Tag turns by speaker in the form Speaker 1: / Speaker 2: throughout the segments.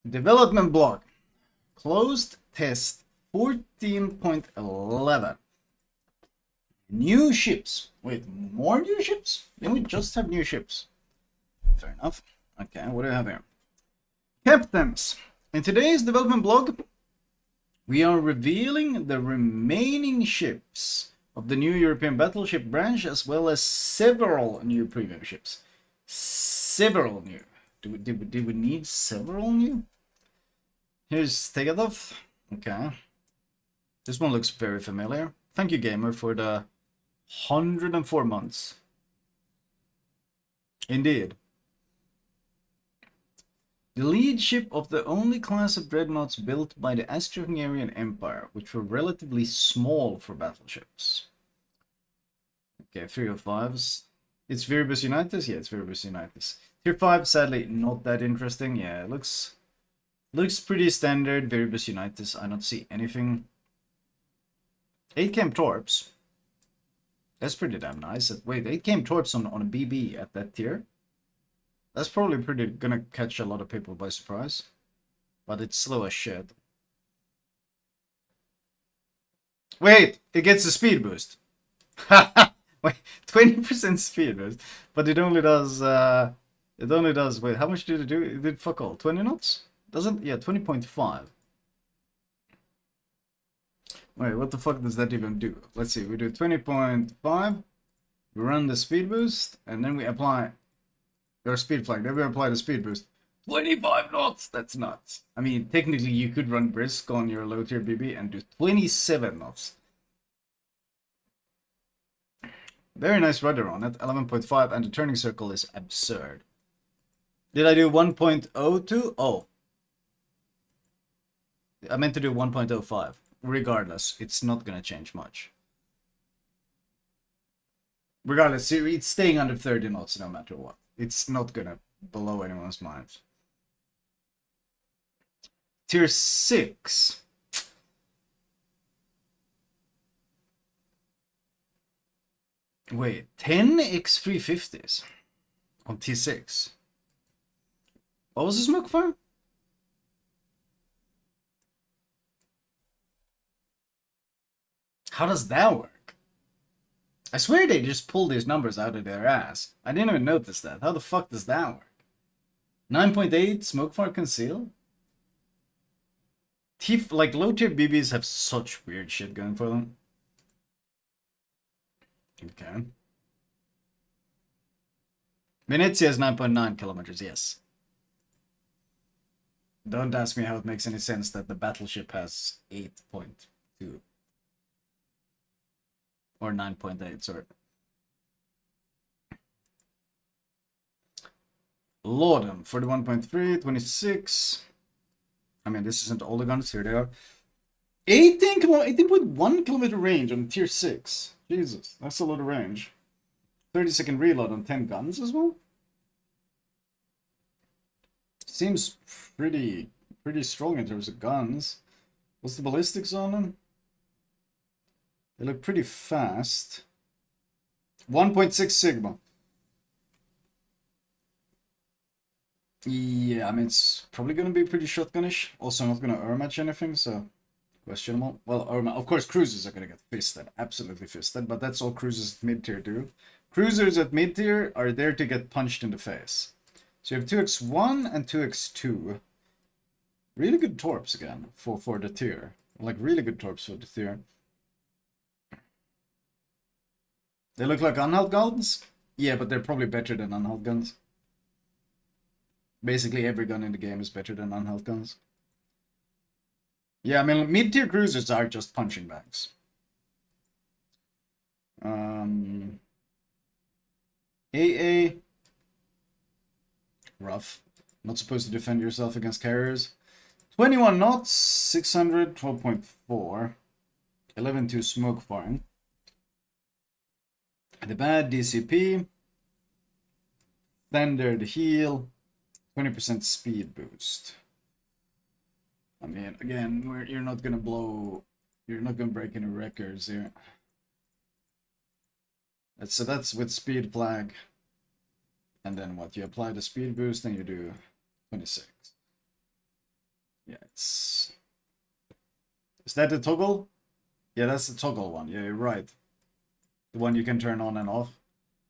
Speaker 1: Development block. Closed test 14.11. New ships. Wait, more new ships? Then we just have new ships. Fair enough. Okay, what do we have here? Captains. In today's development blog, we are revealing the remaining ships of the new European battleship branch, as well as several new premium ships. Several new. Did we need several new? Here's Tegetthoff. Okay. This one looks very familiar. Thank you, gamer, for the 104 months. Indeed. The lead ship of the only class of dreadnoughts built by the Austro-Hungarian Empire, which were relatively small for battleships. Okay, 305s. It's Viribus Unitas? Yeah, it's Viribus Unitas. Tier 5, sadly, not that interesting. Yeah, it looks pretty standard. Viribus Unitas, I don't see anything. 8 cam Torps. That's pretty damn nice. Wait, 8 cam Torps on a BB at that tier? That's probably gonna catch a lot of people by surprise. But it's slow as shit. Wait, it gets a speed boost. Wait, 20% speed boost. But it only does, wait, how much did it do? It did fuck all. 20 knots? Doesn't, yeah, 20.5. Wait, what the fuck does that even do? Let's see, we do 20.5. We run the speed boost, and then we apply our speed flag. Then we apply the speed boost. 25 knots! That's nuts. I mean, technically you could run brisk on your low tier BB and do 27 knots. Very nice rudder on it, 11.5, and the turning circle is absurd. Did I do 1.02? Oh. I meant to do 1.05. Regardless, it's not gonna change much. Regardless, it's staying under 30 knots no matter what. It's not gonna blow anyone's minds. Tier 6. Wait, 10 X350s on T6. What was the smoke fire? How does that work? I swear they just pulled these numbers out of their ass. I didn't even notice that. How the fuck does that work? 9.8 smoke fire conceal? Like low tier BBs have such weird shit going for them. Okay. Venezia is 9.9 kilometers, yes. Don't ask me how it makes any sense that the battleship has 8.2. Or 9.8, sorry. Laudon, 41.3, 26. I mean, this isn't all the guns, here they are. 18.1 kilometer range on tier 6. Jesus, that's a lot of range. 30-second reload on 10 guns as well. Seems pretty strong in terms of guns. What's the ballistics on them? They look pretty fast. 1.6 Sigma. Yeah, I mean, it's probably going to be pretty shotgunish. Also, not going to match anything, so questionable. Well, of course, cruisers are going to get fisted. Absolutely fisted, but that's all cruisers at mid-tier do. Cruisers at mid-tier are there to get punched in the face. So you have 2x1 and 2x2. Really good torps again for the tier. Like, really good torps for the tier. They look like unhulled guns? Yeah, but they're probably better than unhulled guns. Basically, every gun in the game is better than unhulled guns. Yeah, I mean, mid-tier cruisers are just punching bags. AA. Rough. Not supposed to defend yourself against carriers. 21 knots, 600, 12.4. 11.2 smoke firing. The bad DCP, standard heal, 20% speed boost. I mean, again, you're not gonna break any records here. So that's with speed flag. And then what? You apply the speed boost and you do 26. Yeah, it's... Is that the toggle? Yeah, that's the toggle one. Yeah, you're right. The one you can turn on and off.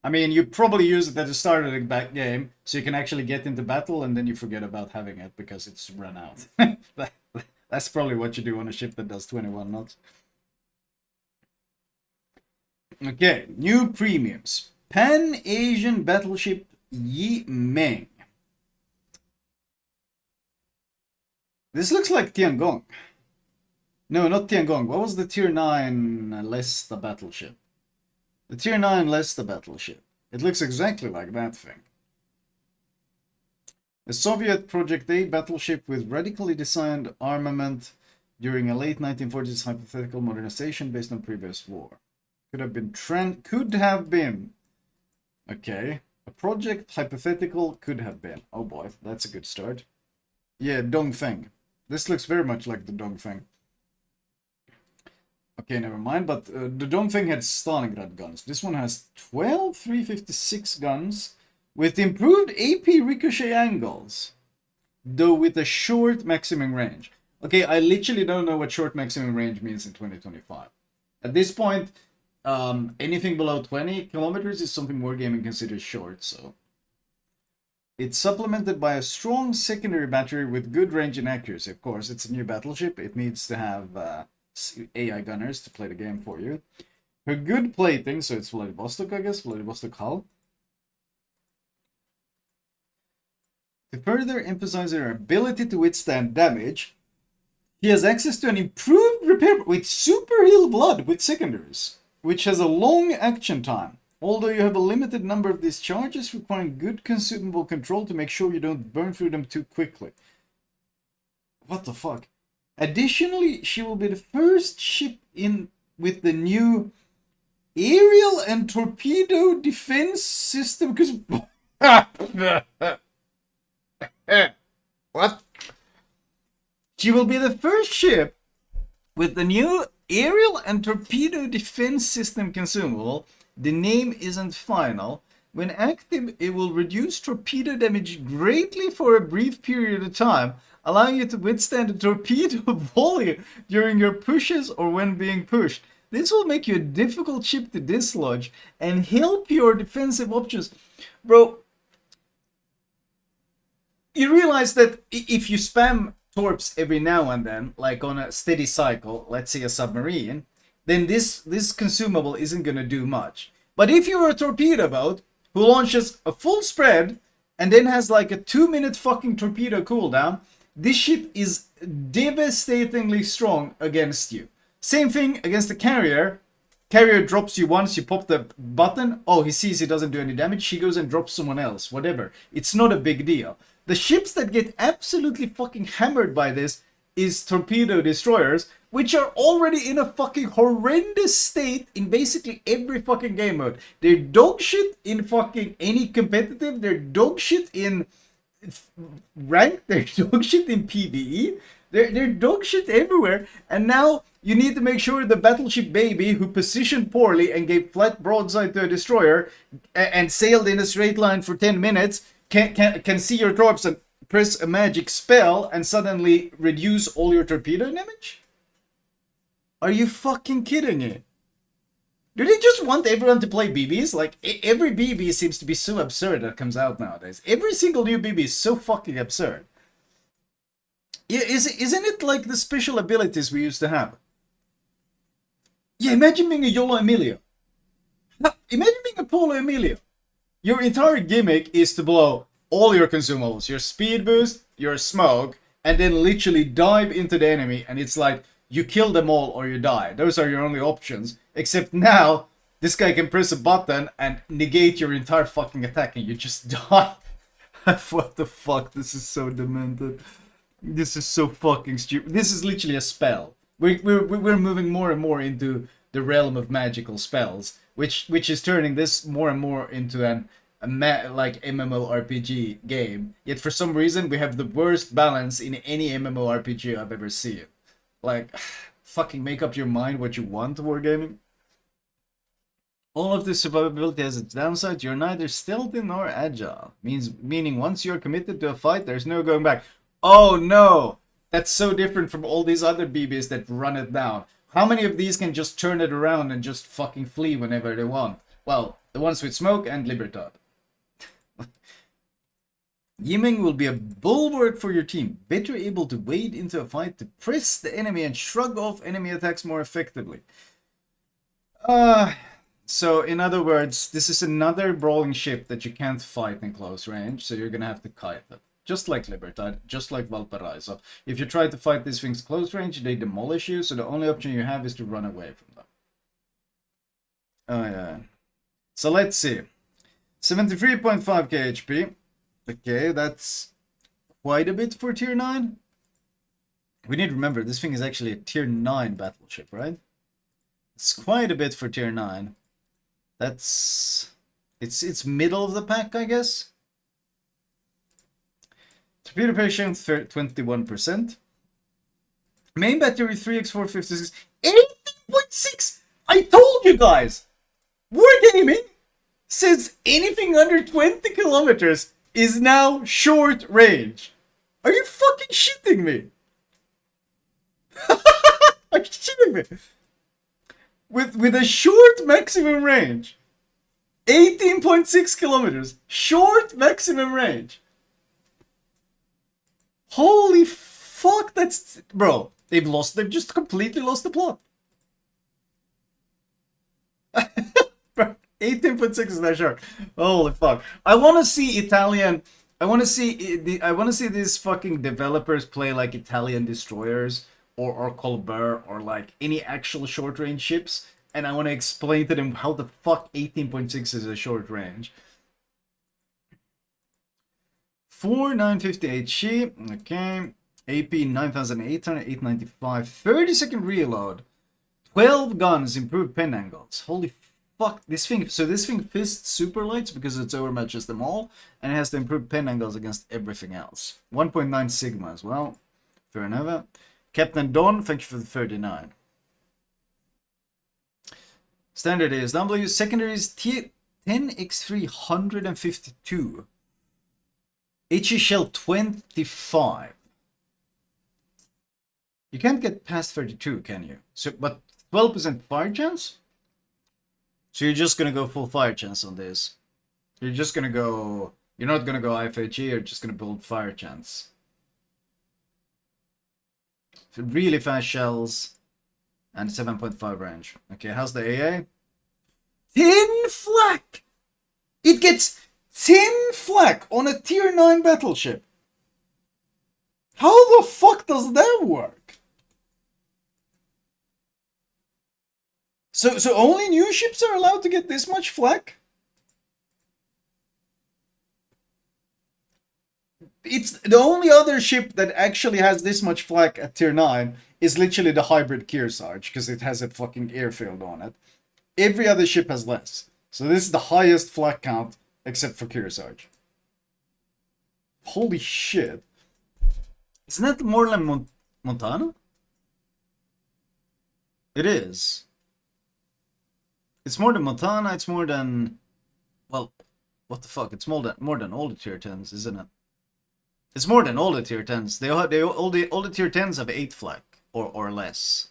Speaker 1: I mean, you probably use it at the start of the back game, so you can actually get into battle, and then you forget about having it because it's run out. That's probably what you do on a ship that does 21 knots. Okay, new premiums. Pan-Asian battleship Yimeng. This looks like Tiangong. No, not Tiangong. What was the Tier 9 Lesta battleship? The Tier 9 Lesta battleship. It looks exactly like that thing. A Soviet Project A battleship with radically designed armament during a late 1940s hypothetical modernization based on previous war. Could have been. Okay. A project hypothetical could have been. Oh boy, that's a good start. Yeah, Dongfeng. This looks very much like the Dongfeng. Okay, never mind, but the Dongfeng had Stalingrad guns. This one has 12 356 guns with improved AP ricochet angles, though with a short maximum range. Okay, I literally don't know what short maximum range means in 2025. At this point, anything below 20 kilometers is something Wargaming considers short, so... It's supplemented by a strong secondary battery with good range and accuracy. Of course, it's a new battleship. It needs to have AI gunners to play the game for you. Her good plating, so it's Vladivostok, I guess, Vladivostok hull. To further emphasize her ability to withstand damage, he has access to an improved repair with super heal blood with secondaries, which has a long action time. Although you have a limited number of these charges, requiring good consumable control to make sure you don't burn through them too quickly. What the fuck? Additionally, she will be the first ship in with the new aerial and torpedo defense system. What? She will be the first ship with the new aerial and torpedo defense system consumable. The name isn't final. When active, it will reduce torpedo damage greatly for a brief period of time, allowing you to withstand a torpedo volley during your pushes or when being pushed. This will make you a difficult ship to dislodge and help your defensive options. Bro, you realize that if you spam torps every now and then, like on a steady cycle, let's say a submarine, then this consumable isn't going to do much. But if you're a torpedo boat who launches a full spread and then has like a 2-minute fucking torpedo cooldown, this shit is devastatingly strong against you. Same thing against the carrier. Carrier drops you once, you pop the button, oh, he sees he doesn't do any damage, he goes and drops someone else, whatever. It's not a big deal. The ships that get absolutely fucking hammered by this is torpedo destroyers, which are already in a fucking horrendous state in basically every fucking game mode. They're dog shit in fucking any competitive, they're dog shit in ranked, they're dog shit in PvE, they're dog shit everywhere, and now you need to make sure the battleship baby who positioned poorly and gave flat broadside to a destroyer and sailed in a straight line for 10 minutes can see your torps and press a magic spell and suddenly reduce all your torpedo damage? Are you fucking kidding me? Do they just want everyone to play BBs? Like, every BB seems to be so absurd that comes out nowadays. Every single new BB is so fucking absurd. Isn't it like the special abilities we used to have? Yeah, imagine being a Yolo Emilio. Imagine being a Polo Emilio. Your entire gimmick is to blow all your consumables, your speed boost, your smoke, and then literally dive into the enemy, and it's like, you kill them all or you die. Those are your only options. Except now, this guy can press a button and negate your entire fucking attack and you just die. What the fuck? This is so demented. This is so fucking stupid. This is literally a spell. We're moving more and more into the realm of magical spells, which is turning this more and more into like MMORPG game. Yet for some reason we have the worst balance in any MMORPG I've ever seen. Like, fucking make up your mind what you want, Wargaming. All of this survivability has its downside. You're neither stealthy nor agile. Meaning once you're committed to a fight, there's no going back. Oh no! That's so different from all these other BBs that run it down. How many of these can just turn it around and just fucking flee whenever they want? Well, the ones with smoke and Libertad. Yimeng will be a bulwark for your team, better able to wade into a fight to press the enemy and shrug off enemy attacks more effectively. So in other words, this is another brawling ship that you can't fight in close range, so you're gonna have to kite it. Just like Libertad, just like Valparaiso. If you try to fight these things close range, they demolish you, so the only option you have is to run away from them. Oh yeah. So let's see. 73.5k HP. Okay, that's quite a bit for tier 9. We need to remember, this thing is actually a tier 9 battleship, right? It's quite a bit for tier 9. That's... It's middle of the pack, I guess. Torpedo patience 21%. Main battery 3x456. 18.6! I told you guys! Wargaming says anything under 20 kilometers is now short range. Are you fucking shitting me? Are you shitting me? With a short maximum range. 18.6 kilometers. Short maximum range. Holy fuck, that's... Bro, they've just completely lost the plot. 18.6 is that short. Holy fuck. I want to see Italian... I want to see these fucking developers play like Italian destroyers or Colbert or like any actual short range ships, and I want to explain to them how the fuck 18.6 is a short range. 4950 HE, okay. AP 9800, 895, 30-second reload, 12 guns, improved pen angles. Holy fuck, this thing. So this thing fists super lights because it overmatches them all, and it has to improve pen angles against everything else. 1.9 Sigma as well. Fair enough. Captain Don, thank you for the 39. Standard ASW, secondary is T10X3 152. HE shell 25. You can't get past 32, can you? So, but 12% fire chance? So you're just gonna go full fire chance on this. You're just gonna go... You're not gonna go IFHE, you're just gonna build fire chance. Really fast shells. And 7.5 range. Okay, how's the AA? 10 flak! It gets 10 flak on a tier 9 battleship. How the fuck does that work? So only new ships are allowed to get this much flak? It's the only other ship that actually has this much flak at tier 9 is literally the hybrid Kearsarge, because it has a fucking airfield on it. Every other ship has less. So this is the highest flak count except for Kearsarge. Holy shit. Isn't that more than Montana? It is. It's more than Montana, it's more than... Well, what the fuck? It's more than all the tier 10s, isn't it? It's more than all the tier 10s. All the tier 10s have 8 flak or less.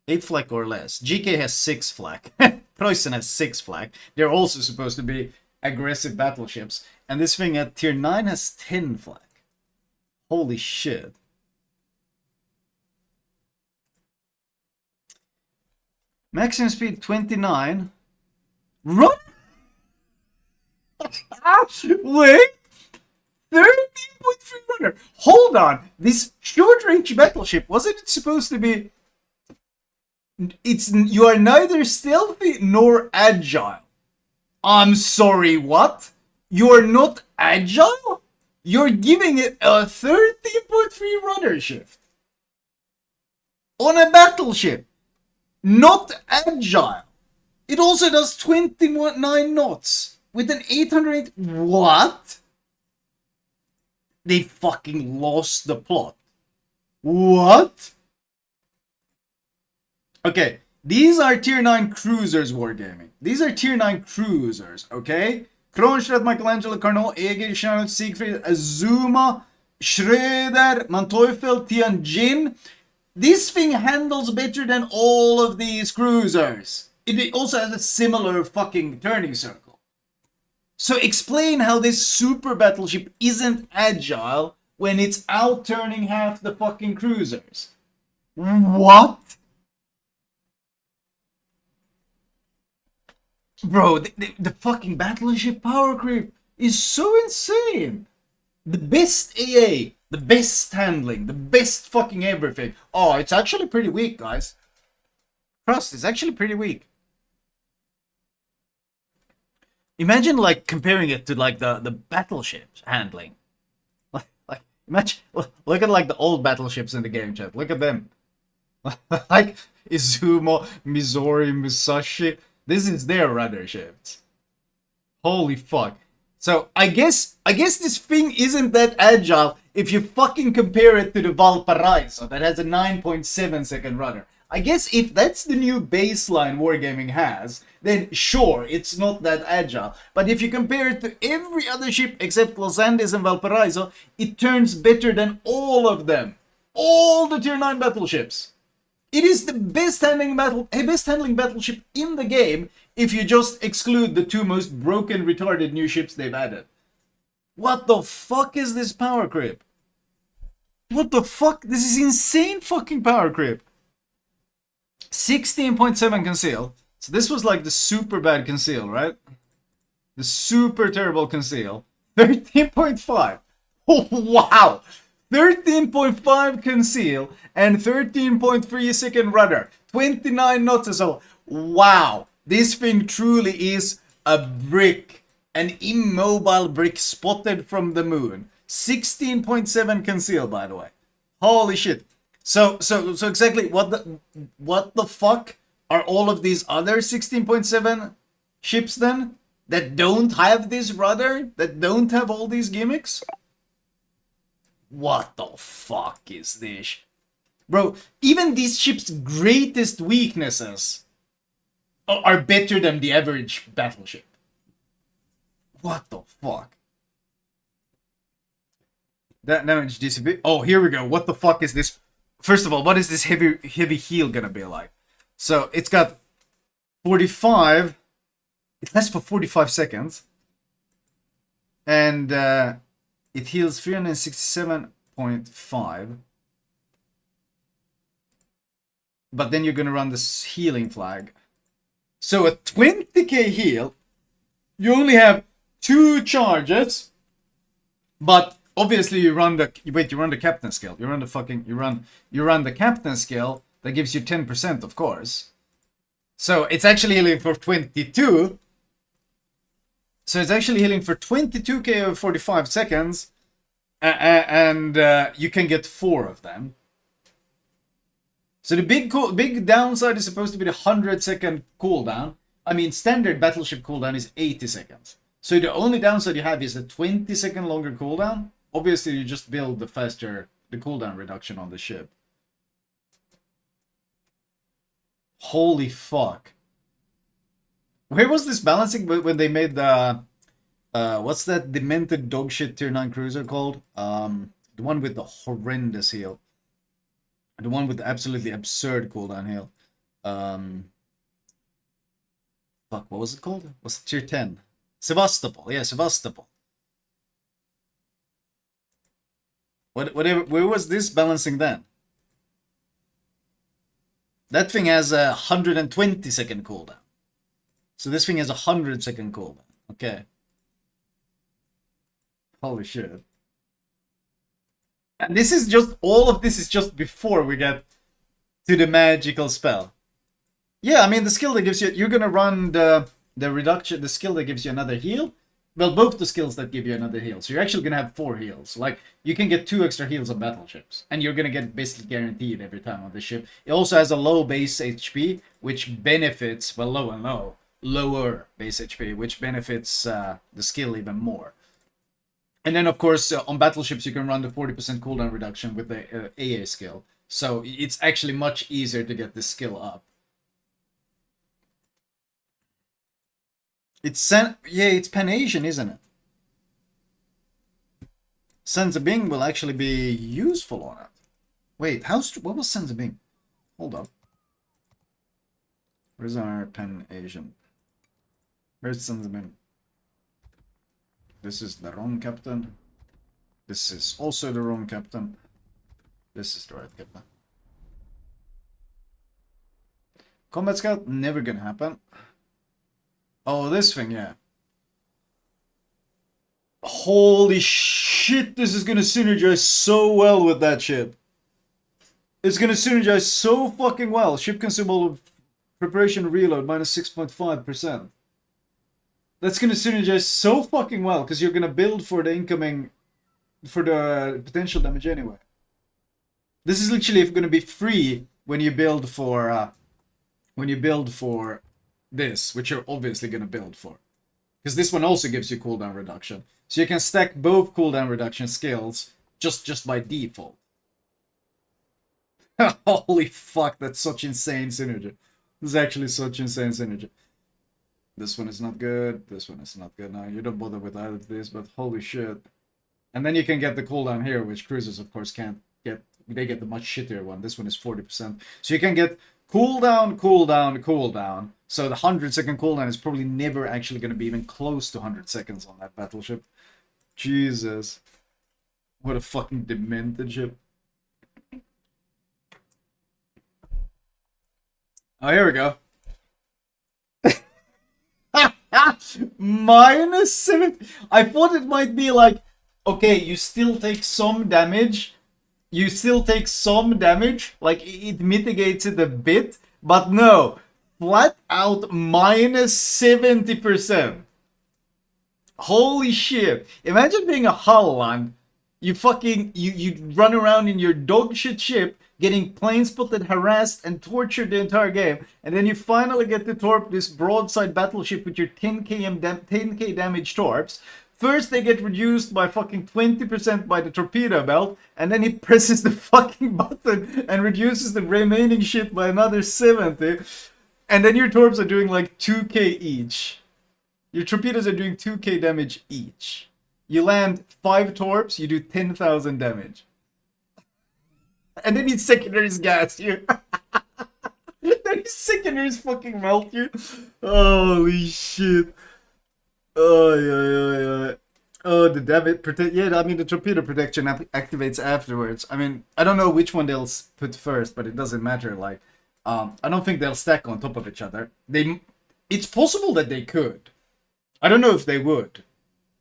Speaker 1: 8 flak or less. GK has 6 flak. Preußen has 6 flak. They're also supposed to be aggressive battleships. And this thing at tier 9 has 10 flak. Holy shit. Maximum speed 29. Run! Wait! 13.3 runner. Hold on. This short range battleship, wasn't it supposed to be... You are neither stealthy nor agile. I'm sorry, what? You are not agile? You're giving it a 13.3 runner shift. On a battleship. Not agile. It also does 29 knots. With an 808... What? They fucking lost the plot. What? Okay, these are tier 9 cruisers, Wargaming. These are tier 9 cruisers, okay? Kronstadt, Michelangelo, Carnot, Egil, Charlotte, Siegfried, Azuma, Schröder, Manteuffel, Tianjin. This thing handles better than all of these cruisers. It also has a similar fucking turning circle. So explain how this super battleship isn't agile when it's out turning half the fucking cruisers. What? Bro, the fucking battleship power creep is so insane. The best AA, the best handling, the best fucking everything. Oh, it's actually pretty weak, guys. Trust, it's actually pretty weak. Imagine like comparing it to like the battleships handling. Like imagine look at like the old battleships in the game, chat. Look at them. Like Izumo, Missouri, Musashi. This is their rudder shifts. Holy fuck. So I guess this thing isn't that agile if you fucking compare it to the Valparaiso that has a 9.7 second rudder. I guess if that's the new baseline Wargaming has, then sure, it's not that agile. But if you compare it to every other ship except Los Andes and Valparaiso, it turns better than all of them. All the tier 9 battleships. It is the best handling battleship in the game if you just exclude the two most broken, retarded new ships they've added. What the fuck is this power creep? What the fuck? This is insane fucking power creep. 16.7 conceal. So this was like the super bad conceal, right? The super terrible conceal. 13.5. Oh, wow. 13.5 conceal and 13.3 second rudder. 29 knots as well. Wow. This thing truly is a brick. An immobile brick spotted from the moon. 16.7 conceal, by the way. Holy shit. So exactly what the fuck are all of these other 16.7 ships then? That don't have this rudder? That don't have all these gimmicks? What the fuck is this? Bro, even these ships' greatest weaknesses are better than the average battleship. What the fuck? That damage disappear. Oh, here we go. What the fuck is this? First of all, what is this heavy heel gonna be like? So it's got 45. It lasts for 45 seconds. And it heals 367.5. But then you're gonna run this healing flag. So a 20k heal, you only have 2 charges, but obviously you run the captain skill. You run the captain skill that gives you 10%, of course. So it's actually healing for 22. So it's actually healing for 22k over 45 seconds, and you can get 4 of them. So the big downside is supposed to be the 100-second cooldown. I mean, standard battleship cooldown is 80 seconds. So the only downside you have is a 20-second longer cooldown. Obviously, you just build the cooldown reduction on the ship. Holy fuck. Where was this balancing when they made the... what's that demented dogshit tier 9 cruiser called? The one with the horrendous heal. The one with the absolutely absurd cooldown heal. Fuck, what was it called? Was it tier 10? Sevastopol. Yeah, Sevastopol. Where was this balancing then? That thing has a 120-second cooldown. So this thing has a 100-second cooldown. Okay. Holy shit. And this is just, all of this is just before we get to the magical spell. Yeah, I mean, the skill that gives you, you're gonna run the reduction, the skill that gives you another heal. Well, both the skills that give you another heal. So you're actually gonna have 4 heals. Like, you can get 2 extra heals on battleships. And you're gonna get basically guaranteed every time on the ship. It also has a low base HP, which benefits, well, lower base HP, which benefits the skill even more. And then, of course, on battleships, you can run the 40% cooldown reduction with the AA skill. So it's actually much easier to get this skill up. It's PanAsian, isn't it? Sensibing will actually be useful on it. Wait, what was Sensibing? Hold up. Where's our PanAsian? Where's Sensibing? This is the wrong captain. This is also the wrong captain. This is the right captain. Combat Scout, never gonna happen. Oh, this thing, yeah. Holy shit, this is gonna synergize so well with that ship. It's gonna synergize so fucking well. Ship consumable preparation reload minus 6.5%. That's gonna synergize so fucking well because you're gonna build for the incoming, for the potential damage anyway. This is literally gonna be free when you build for this, which you're obviously gonna build for, because this one also gives you cooldown reduction, so you can stack both cooldown reduction skills just by default. Holy fuck, that's such insane synergy. This is actually such insane synergy. This one is not good. This one is not good. Now, you don't bother with either of these, but holy shit. And then you can get the cooldown here, which cruisers, of course, can't get. They get the much shittier one. This one is 40%. So you can get cooldown, cooldown, cooldown. So the 100-second cooldown is probably never actually going to be even close to 100 seconds on that battleship. Jesus. What a fucking demented ship. Oh, here we go. Minus 7. I thought it might be like, okay, you still take some damage. You still take some damage. Like, it mitigates it a bit. But no. Flat out minus 70%. Holy shit. Imagine being a hull and you fucking, you run around in your dog shit ship, getting plane spotted, harassed, and tortured the entire game, and then you finally get to Torp this broadside battleship with your 10k damage Torps. First they get reduced by fucking 20% by the torpedo belt, and then he presses the fucking button and reduces the remaining shit by another 70, and then your Torps are doing like 2k each. Your torpedoes are doing 2k damage each. You land 5 Torps, you do 10,000 damage. And then his secondaries gas you. Then his secondaries fucking melt you. Holy shit. Oh, yeah. Oh, the damage protect. Yeah, I mean, the torpedo protection activates afterwards. I mean, I don't know which one they'll put first, but it doesn't matter. Like, I don't think they'll stack on top of each other. It's possible that they could. I don't know if they would.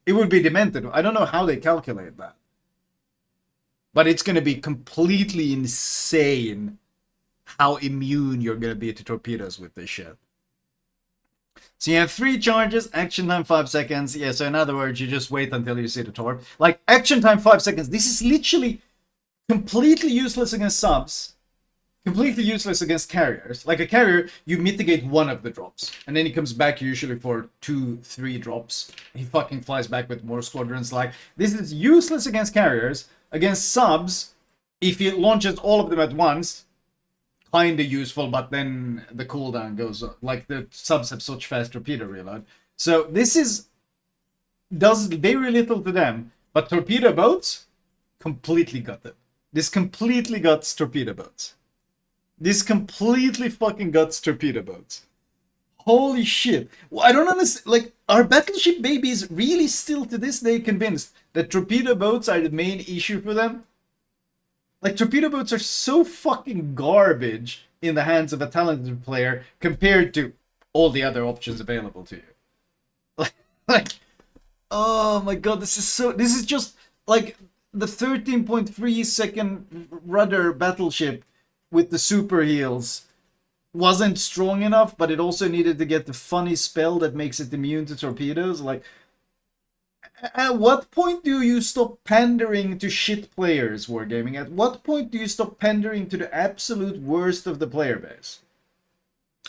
Speaker 1: It would be demented. I don't know how they calculate that. But it's going to be completely insane how immune you're going to be to torpedoes with this shit. So you have 3 charges, action time 5 seconds. Yeah, so in other words, you just wait until you see the Torp. Like, action time 5 seconds. This is literally completely useless against subs. Completely useless against carriers. Like a carrier, you mitigate one of the drops. And then he comes back usually for 2-3 drops. He fucking flies back with more squadrons. Like, this is useless against carriers. Against subs, if he launches all of them at once, kinda useful, but then the cooldown goes up. Like, the subs have such fast torpedo reload. So this does very little to them, but torpedo boats completely got it. This completely guts torpedo boats. This completely fucking guts torpedo boats. Holy shit. Well, I don't understand. Like, are battleship babies really still to this day convinced that torpedo boats are the main issue for them? Like, torpedo boats are so fucking garbage in the hands of a talented player compared to all the other options available to you. Like, oh my god, this is just like the 13.3 second rudder battleship with the super heals wasn't strong enough, but it also needed to get the funny spell that makes it immune to torpedoes. Like, at what point do you stop pandering to shit players, Wargaming? At what point do you stop pandering to the absolute worst of the player base?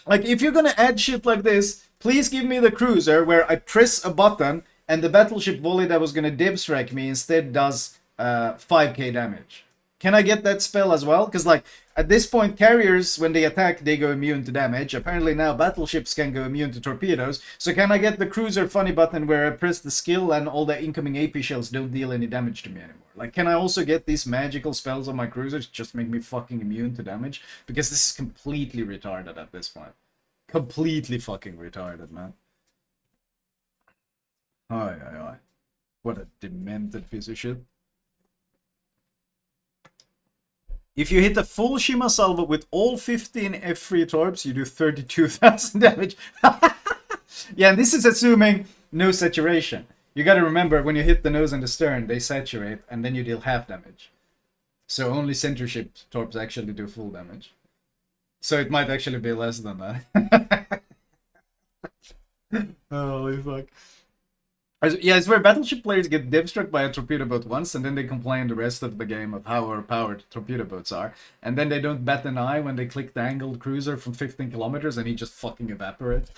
Speaker 1: Like, if you're gonna add shit like this, please give me the cruiser where I press a button and the battleship volley that was gonna dev strike me instead does 5k damage. Can I get that spell as well? Because, like, at this point, carriers, when they attack, they go immune to damage. Apparently now battleships can go immune to torpedoes. So can I get the cruiser funny button where I press the skill and all the incoming AP shells don't deal any damage to me anymore? Like, can I also get these magical spells on my cruisers just make me fucking immune to damage? Because this is completely retarded at this point. Completely fucking retarded, man. Aye. What a demented piece of shit. If you hit a full Shima salvo with all 15 F3 torps, you do 32,000 damage. Yeah, and this is assuming no saturation. You gotta remember, when you hit the nose and the stern, they saturate, and then you deal half damage. So only center ship torps actually do full damage. So it might actually be less than that. Holy fuck. Yeah, it's where battleship players get dev-struck by a torpedo boat once, and then they complain the rest of the game of how overpowered torpedo boats are. And then they don't bat an eye when they click the angled cruiser from 15 kilometers and he just fucking evaporates.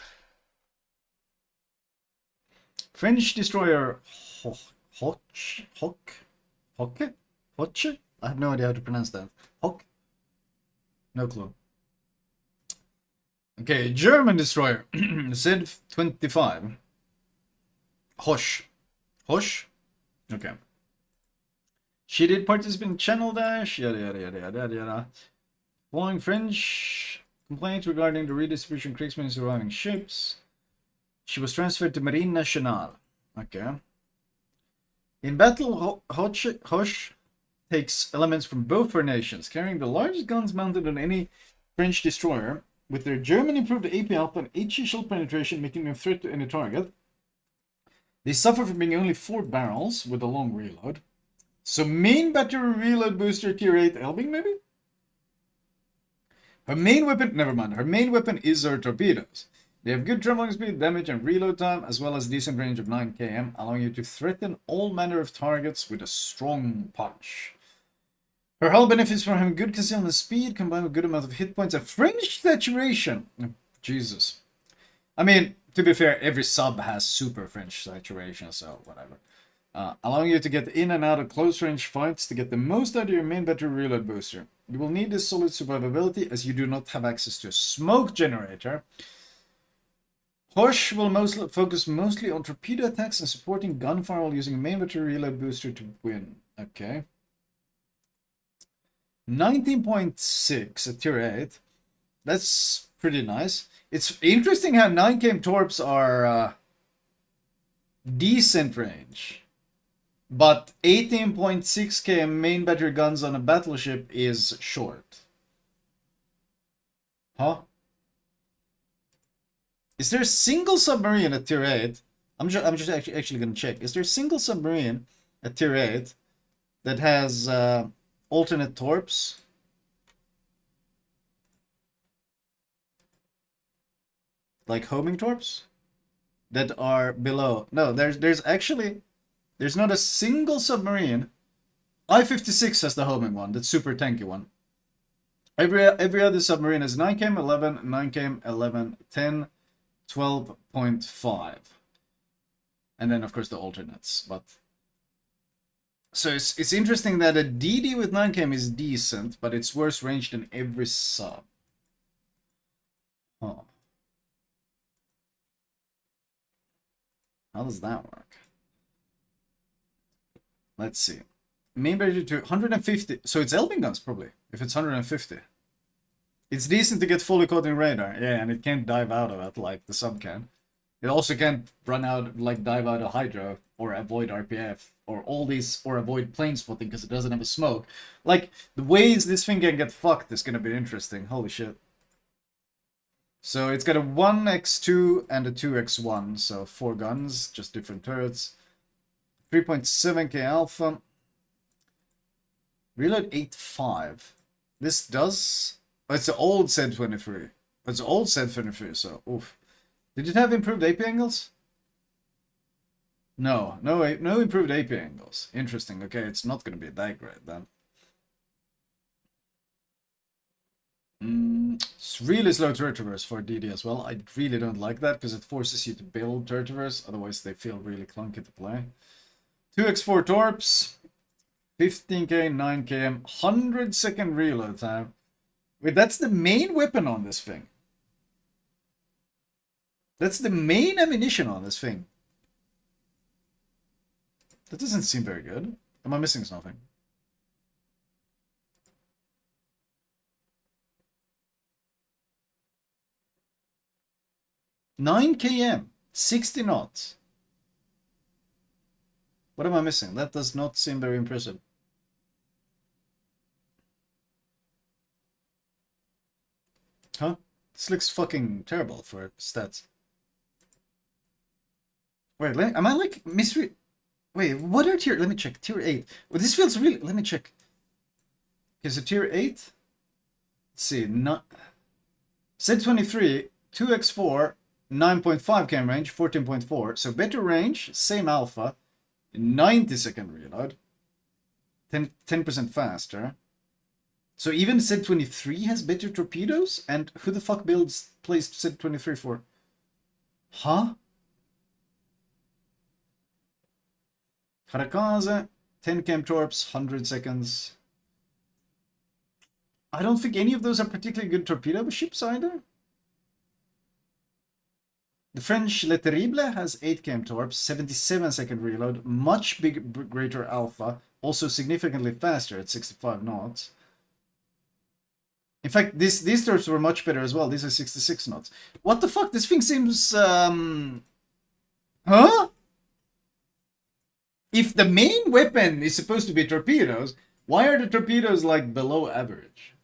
Speaker 1: French destroyer Hoche? Hoche? I have no idea how to pronounce that. Hoche? No clue. Okay, German destroyer. Sid 25. Hoche. Hoche? Okay. She did participate in Channel Dash, yada yada yada yada yada. Flying French. Complaint regarding the redistribution of Kriegsmen surviving ships. She was transferred to Marine Nationale. Okay. In battle, Hoche takes elements from both her nations, carrying the largest guns mounted on any French destroyer, with their German improved AP alpha and HE shell penetration, making them a threat to any target. They suffer from being only 4 barrels with a long reload. So main battery reload booster tier 8 Elbing maybe? Her main weapon, never mind, her main weapon is her torpedoes. They have good traveling speed, damage and reload time, as well as decent range of 9 km, allowing you to threaten all manner of targets with a strong punch. Her hull benefits from having good concealment speed, combined with good amount of hit points and French saturation. Jesus. I mean, to be fair, every sub has super French saturation, so whatever. Allowing you to get in and out of close range fights to get the most out of your main battery reload booster. You will need this solid survivability as you do not have access to a smoke generator. Hoche will focus mostly on torpedo attacks and supporting gunfire while using a main battery reload booster to win. Okay. 19.6 at tier 8. That's pretty nice. It's interesting how 9 km torps are decent range, but 18.6 km main battery guns on a battleship is short. Huh? Is there a single submarine at tier 8? I'm just actually gonna check. Is there a single submarine at tier 8 that has alternate torps? Like homing torps that are below. No, there's not a single submarine. I-56 has the homing one, that super tanky one. Every other submarine is 9 km, 11, 9 km, 11, 10, 12.5. And then of course the alternates, but so it's interesting that a DD with 9 km is decent, but it's worse range than every sub. Huh. How does that work? Let's see. Main battery to 150. So it's Elbing guns probably, if it's 150. It's decent to get fully caught in radar. Yeah, and it can't dive out of it like the sub can. It also can't run out, like dive out of Hydro or avoid RPF or all these, or avoid plane spotting because it doesn't have a smoke. Like, the ways this thing can get fucked is gonna be interesting. Holy shit. So it's got a 1x2 and a 2x1, so 4 guns, just different turrets. 3.7k alpha. Reload 8.5. This does... Oh, it's the old Z23. It's the old Z23, so oof. Did it have improved AP angles? No improved AP angles. Interesting. Okay, it's not going to be that great then. It's really slow turret traverse for DD as well. I really don't like that because it forces you to build turret traverse. Otherwise, they feel really clunky to play. 2x4 torps. 15k, 9km, 100-second reload time. Wait, that's the main weapon on this thing. That's the main ammunition on this thing. That doesn't seem very good. Am I missing something? Nine km, 60 knots. What am I missing? That does not seem very impressive. Huh? This looks fucking terrible for stats. Wait, am I like misread? Wait, what are tier? Let me check. Tier 8. Well, this feels really. Let me check. Okay, so tier 8. Let's see. Not. Z23, 2x4, 9.5 cam range, 14.4. So better range, same alpha, 90-second reload, 10% faster. So even Z23 has better torpedoes? And who the fuck plays Z23 for? Huh? Karakaze, 10 cam torps, 100 seconds. I don't think any of those are particularly good torpedo ships either. The French Le Terrible has 8 cam torps, 77-second reload, much greater alpha, also significantly faster at 65 knots. In fact, these torps were much better as well. These are 66 knots. What the fuck? This thing seems... Huh? If the main weapon is supposed to be torpedoes, why are the torpedoes like below average?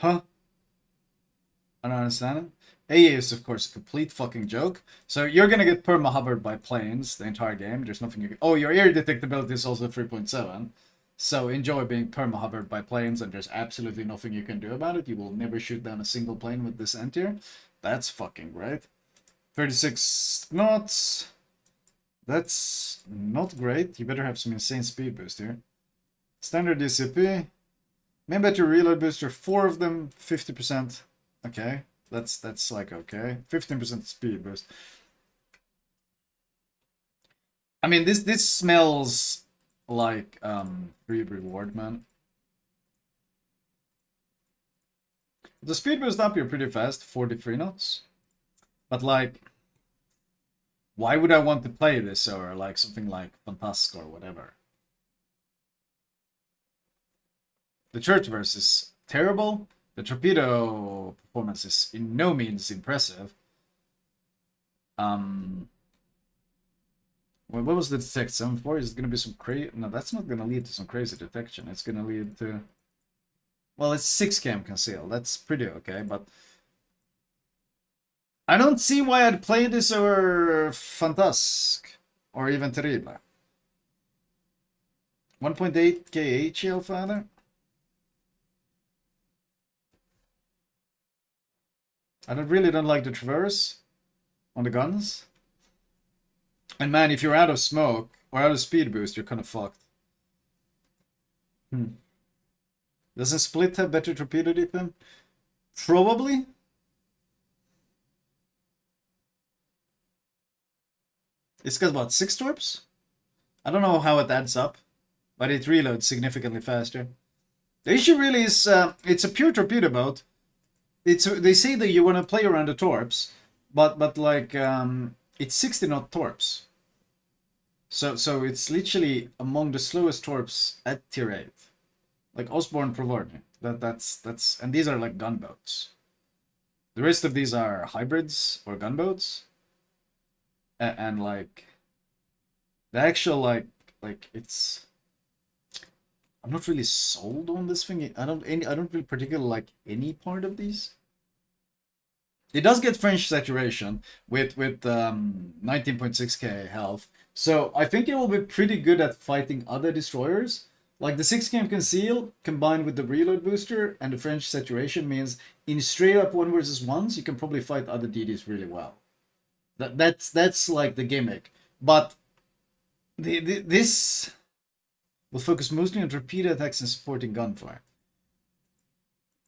Speaker 1: Huh? I don't understand it. AA is of course a complete fucking joke. So you're gonna get perma-hovered by planes the entire game. There's nothing you can... Oh, your air detectability is also 3.7. So enjoy being perma-hovered by planes and there's absolutely nothing you can do about it. You will never shoot down a single plane with this anti-air. That's fucking great. 36 knots. That's not great. You better have some insane speed boost here. Standard DCP. Main battery reload booster, 4 of them, 50%. Okay, that's like okay. 15% speed boost. I mean, this smells like free reward, man. The speed boost up here pretty fast, 43 knots. But like, why would I want to play this or like something like Fantasca or whatever? The Churchverse is terrible. The torpedo performance is in no means impressive. What was the detect 7.4? Is it gonna be some crazy? No, that's not gonna lead to some crazy detection. It's gonna lead to... Well, it's 6 cam conceal. That's pretty okay, but... I don't see why I'd play this over Fantasque. Or even Terrible. 1.8k HL father. I really don't like the traverse on the guns. And man, if you're out of smoke or out of speed boost, you're kind of fucked. Doesn't Split have better torpedo deepen? Probably. It's got what, 6 torps? I don't know how it adds up, but it reloads significantly faster. The issue really is, it's a pure torpedo boat. They say that you want to play around the torps, but like it's 60 knot torps. So it's literally among the slowest torps at tier 8. Like Osborne Provorny. That's and these are like gunboats. The rest of these are hybrids or gunboats. And like the actual like it's I'm not really sold on this thing. I don't really particularly like any part of these. It does get French saturation with 19.6k health, so I think it will be pretty good at fighting other destroyers. Like the 6 cam conceal combined with the reload booster and the French saturation means in straight up 1 versus 1s you can probably fight other DDs really well. That's like the gimmick, but this will focus mostly on torpedo attacks and supporting gunfire.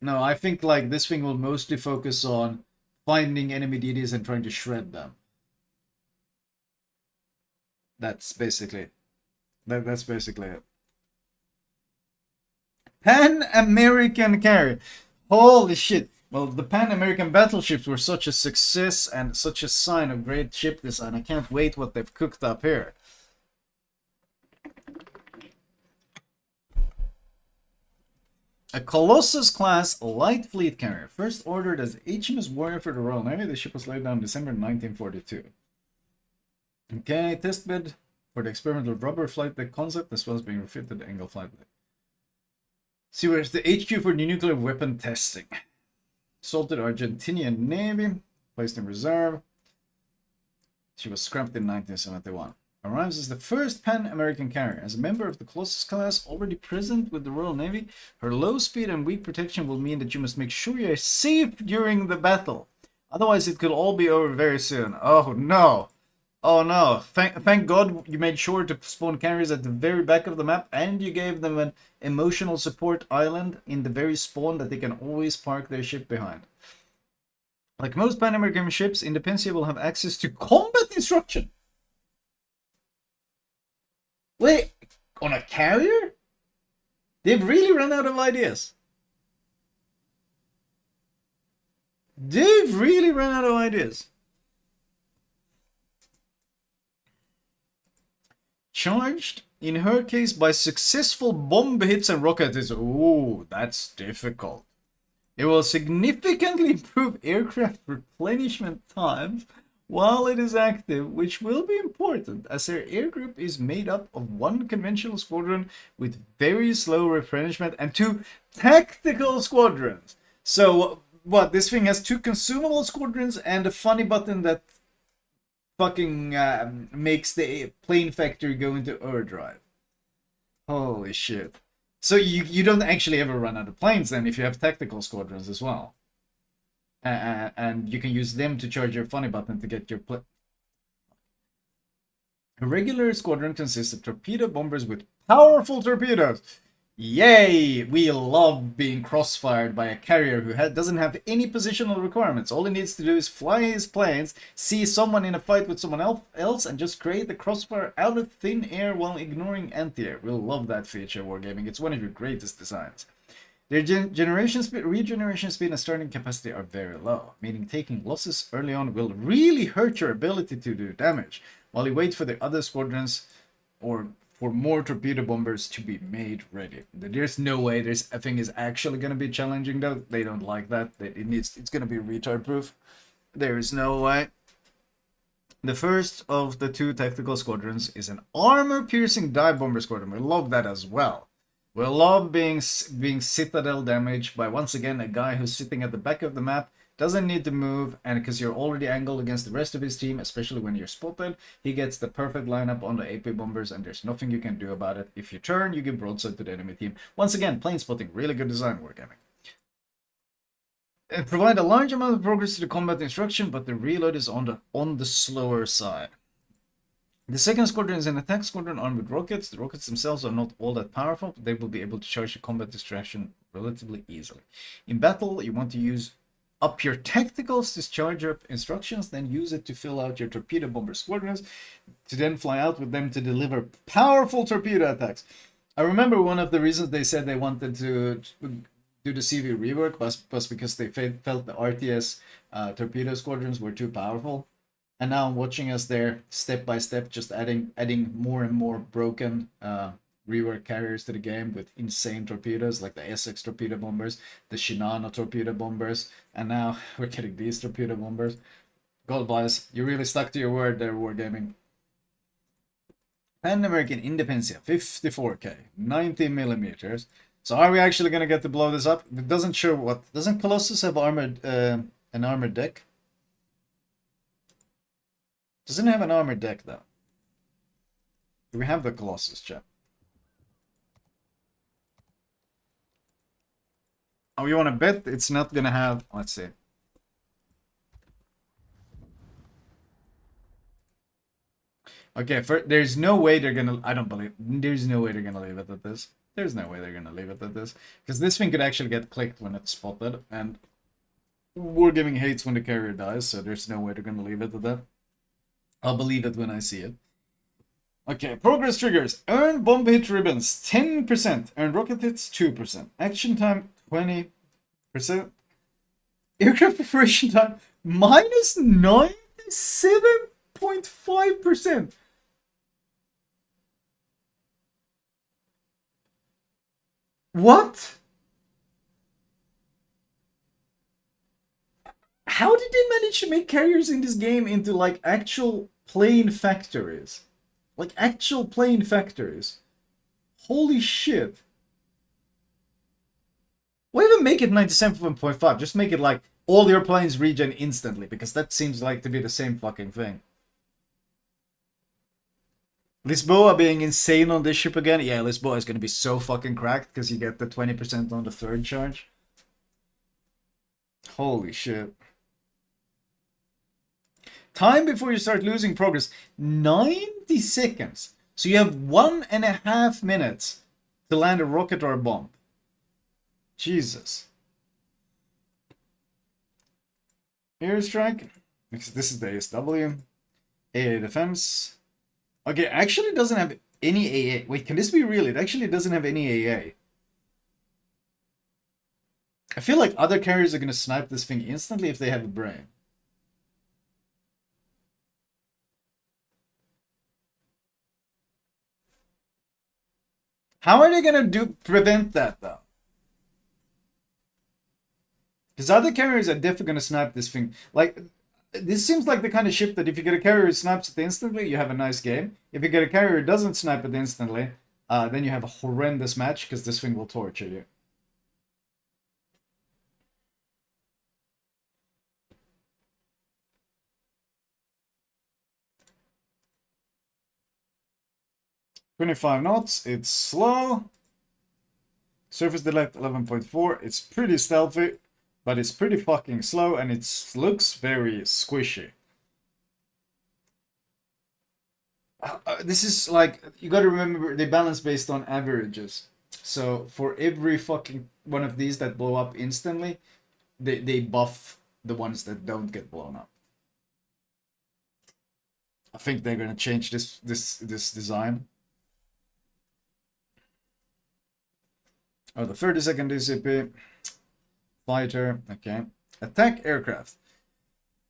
Speaker 1: No, I think like this thing will mostly focus on finding enemy DDs and trying to shred them. That's basically that's basically it. Pan-American carrier. Holy shit. Well, the Pan-American battleships were such a success and such a sign of great ship design. I can't wait what they've cooked up here. A Colossus-class light fleet carrier, first ordered as HMS Warrior for the Royal Navy. The ship was laid down in December 1942. Okay, test bed for the experimental rubber flight deck concept, as well as being refitted to the angle flight deck. See where's the HQ for the nuclear weapon testing. Sold to the Argentinian Navy, placed in reserve. She was scrapped in 1971. Arrives as the first Pan-American carrier. As a member of the Colossus class already present with the Royal Navy, her low speed and weak protection will mean that you must make sure you are safe during the battle. Otherwise, it could all be over very soon. Oh no! Oh no! Thank God you made sure to spawn carriers at the very back of the map, and you gave them an emotional support island in the very spawn that they can always park their ship behind. Like most Pan-American ships, Independencia will have access to combat instruction. Wait, on a carrier? They've really run out of ideas. They've really run out of ideas. Charged, in her case, by successful bomb hits and rocket hits. Ooh, that's difficult. It will significantly improve aircraft replenishment times while it is active, which will be important as their air group is made up of one conventional squadron with very slow replenishment and two tactical squadrons. So, what, this thing has two consumable squadrons and a funny button that fucking makes the plane factory go into overdrive. Holy shit. So you don't actually ever run out of planes then if you have tactical squadrons as well. And you can use them to charge your funny button to get your A regular squadron consists of torpedo bombers with powerful torpedoes. Yay! We love being crossfired by a carrier who doesn't have any positional requirements. All he needs to do is fly his planes, see someone in a fight with someone else, and just create the crossfire out of thin air while ignoring anti-air. We'll love that feature, Wargaming. It's one of your greatest designs. Their regeneration speed and starting capacity are very low, meaning taking losses early on will really hurt your ability to do damage, while you wait for the other squadrons or for more torpedo bombers to be made ready. There's no way this thing is actually going to be challenging though. They don't like that. It's going to be retard proof. There is no way. The first of the two tactical squadrons is an armor-piercing dive bomber squadron. We love that as well. We love being citadel damaged by, once again, a guy who's sitting at the back of the map, doesn't need to move, and because you're already angled against the rest of his team, especially when you're spotted, he gets the perfect lineup on the AP bombers, and there's nothing you can do about it. If you turn, you give broadside to the enemy team. Once again, plane spotting, really good design, Wargaming. And provide a large amount of progress to the combat instruction, but the reload is on the slower side. The second squadron is an attack squadron armed with rockets. The rockets themselves are not all that powerful, but they will be able to charge the combat distraction relatively easily. In battle, you want to use up your tacticals to charge up instructions, then use it to fill out your torpedo bomber squadrons, to then fly out with them to deliver powerful torpedo attacks. I remember one of the reasons they said they wanted to do the CV rework was because they felt the RTS torpedo squadrons were too powerful. And now I'm watching us there, step by step, just adding more and more broken rework carriers to the game with insane torpedoes, like the Essex torpedo bombers, the Shinano torpedo bombers, and now we're getting these torpedo bombers. God bless, you really stuck to your word there, Wargaming. PanAmerican Independencia, 54k, 90 millimeters. So are we actually going to get to blow this up? It doesn't show what... Doesn't Colossus have armored an armored deck? Doesn't have an armored deck, though. Do we have the Colossus, chat? Oh, you want to bet it's not going to have... Let's see. Okay, there's no way they're going to... I don't believe... There's no way they're going to leave it at this. There's no way they're going to leave it at this. Because this thing could actually get clicked when it's spotted. And Wargaming hates when the carrier dies, so there's no way they're going to leave it at that. I'll believe it when I see it. Okay, progress triggers. Earn bomb hit ribbons 10%. Earn rocket hits 2%. Action time 20%. Aircraft preparation time minus 97.5%. What? How did they manage to make carriers in this game into like actual plane factories? Like actual plane factories. Holy shit. Why even make it 97.5? Just make it like all your planes regen instantly, because that seems like to be the same fucking thing. Lisboa being insane on this ship again. Yeah, Lisboa is going to be so fucking cracked because you get the 20% on the third charge. Holy shit. Time before you start losing progress, 90 seconds. So you have 1.5 minutes to land a rocket or a bomb. Jesus. Airstrike, because this is the ASW. AA defense. Okay, actually doesn't have any AA. Wait, can this be real? It actually doesn't have any AA. I feel like other carriers are going to snipe this thing instantly if they have a brain. How are they going to prevent that, though? Because other carriers are definitely going to snipe this thing. Like, this seems like the kind of ship that if you get a carrier who snipes it instantly, you have a nice game. If you get a carrier who doesn't snipe it instantly, then you have a horrendous match because this thing will torture you. "25 knots, it's slow. Surface delay 11.4, it's pretty stealthy, but it's pretty fucking slow and it looks very squishy. This is like, you gotta remember, they balance based on averages. So for every fucking one of these that blow up instantly, they buff the ones that don't get blown up. I think they're gonna change this design. Oh, the 30-second DCP. Fighter, okay. Attack aircraft.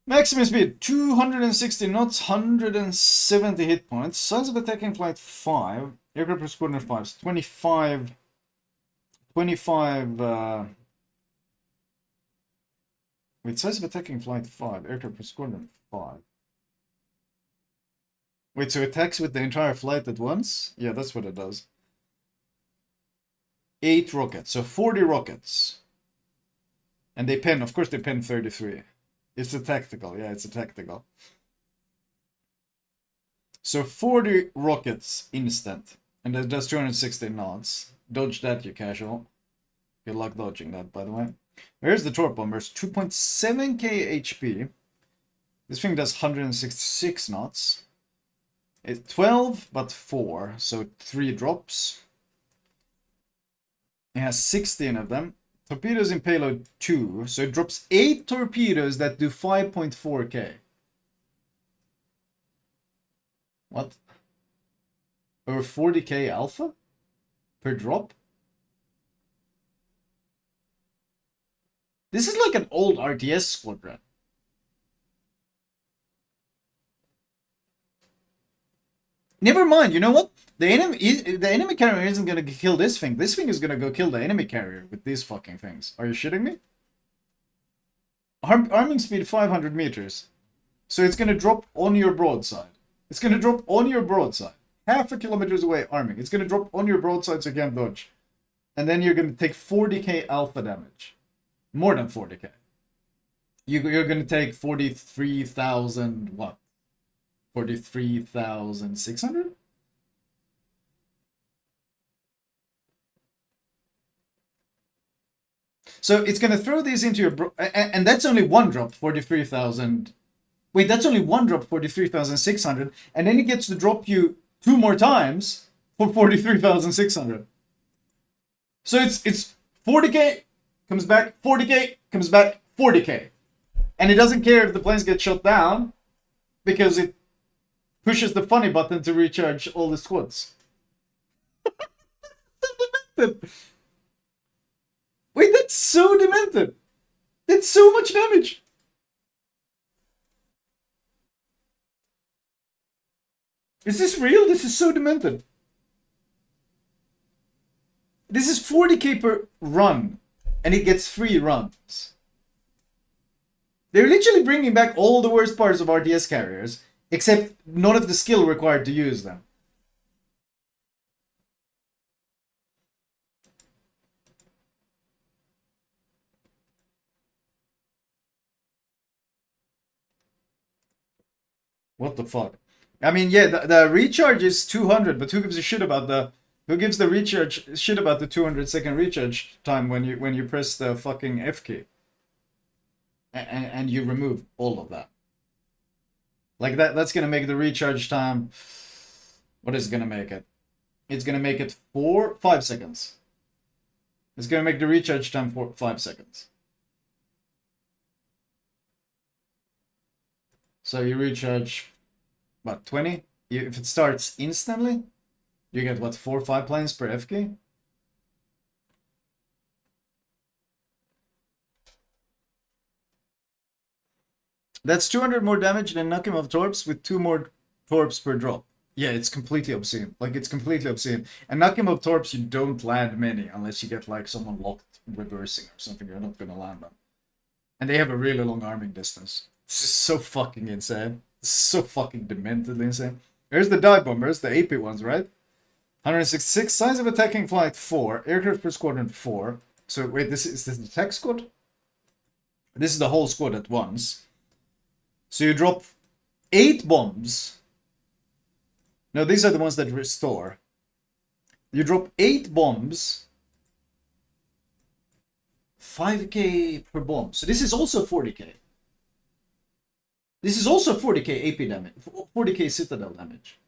Speaker 1: Maximum speed, 260 knots, 170 hit points. Size of attacking flight, 5. Aircraft per squadron, 5. 25... Wait, size of attacking flight, 5. Aircraft per squadron, 5. Wait, so it attacks with the entire flight at once? Yeah, that's what it does. 8 rockets, so 40 rockets. And they pen, of course they pen 33. It's a tactical, yeah, it's a tactical. So 40 rockets instant. And that does 260 knots. Dodge that, you casual. Good luck dodging that, by the way. Where's the Torp bombers? 2.7k HP. This thing does 166 knots. It's 12, but 4, so 3 drops. It has 16 of them. Torpedoes in payload 2, so it drops 8 torpedoes that do 5.4k. What? Over 40k alpha? Per drop? This is like an old RTS squadron. Never mind, you know what? The enemy carrier isn't gonna kill this thing. This thing is gonna go kill the enemy carrier with these fucking things. Are you shitting me? Arming speed 500 meters. So it's gonna drop on your broadside. It's gonna drop on your broadside. Half a kilometers away arming. It's gonna drop on your broadside so you can't dodge. And then you're gonna take 40k alpha damage. More than 40k. You're gonna take 43,000 what? 43,600? So it's going to throw these into your... And that's only one drop, 43,000... Wait, that's only one drop, 43,600. And then it gets to drop you 2 more times for 43,600. So it's 40k, comes back, 40k, comes back, 40k. And it doesn't care if the planes get shot down, because pushes the funny button to recharge all the squads. Demented. Wait, that's so demented. That's so much damage. Is this real? This is so demented. This is 40k per run, and it gets free runs. They're literally bringing back all the worst parts of RTS carriers, except none of the skill required to use them. What the fuck? I mean, yeah, the recharge is 200, but who gives a shit about the... Who gives the recharge shit about the 200-second recharge time when you press the fucking F key? And you remove all of that. Like that's gonna make the recharge time... What is it gonna make it? It's gonna make it 5 seconds. It's gonna make the recharge time 5 seconds. So you recharge, what, 20? If it starts instantly, you get, what, 4 or 5 planes per FK? That's 200 more damage than knocking off Torps with 2 more Torps per drop. Yeah, it's completely obscene. Like, it's completely obscene. And knocking off Torps, you don't land many unless you get, like, someone locked reversing or something. You're not gonna land them. And they have a really long arming distance. This is so fucking insane. This is so fucking dementedly insane. There's the dive bombers, the AP ones, right? 166, size of attacking flight 4, aircraft per squadron 4. So wait, is this the tech squad? This is the whole squad at once. So you drop 8 bombs. No, these are the ones that restore. You drop 8 bombs. 5k per bomb. So this is also 40k. This is also 40k AP damage, 40k citadel damage.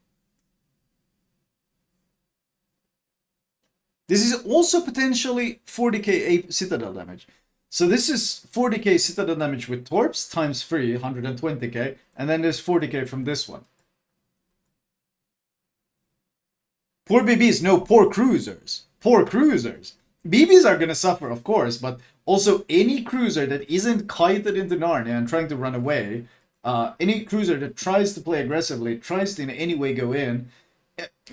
Speaker 1: This is also potentially 40k citadel damage. So this is 40k citadel damage with Torps times 3, 120k, and then there's 40k from this one. Poor BBs, no, poor cruisers. Poor cruisers. BBs are gonna suffer, of course, but also any cruiser that isn't kited into Narnia and trying to run away, any cruiser that tries to play aggressively, tries to in any way go in,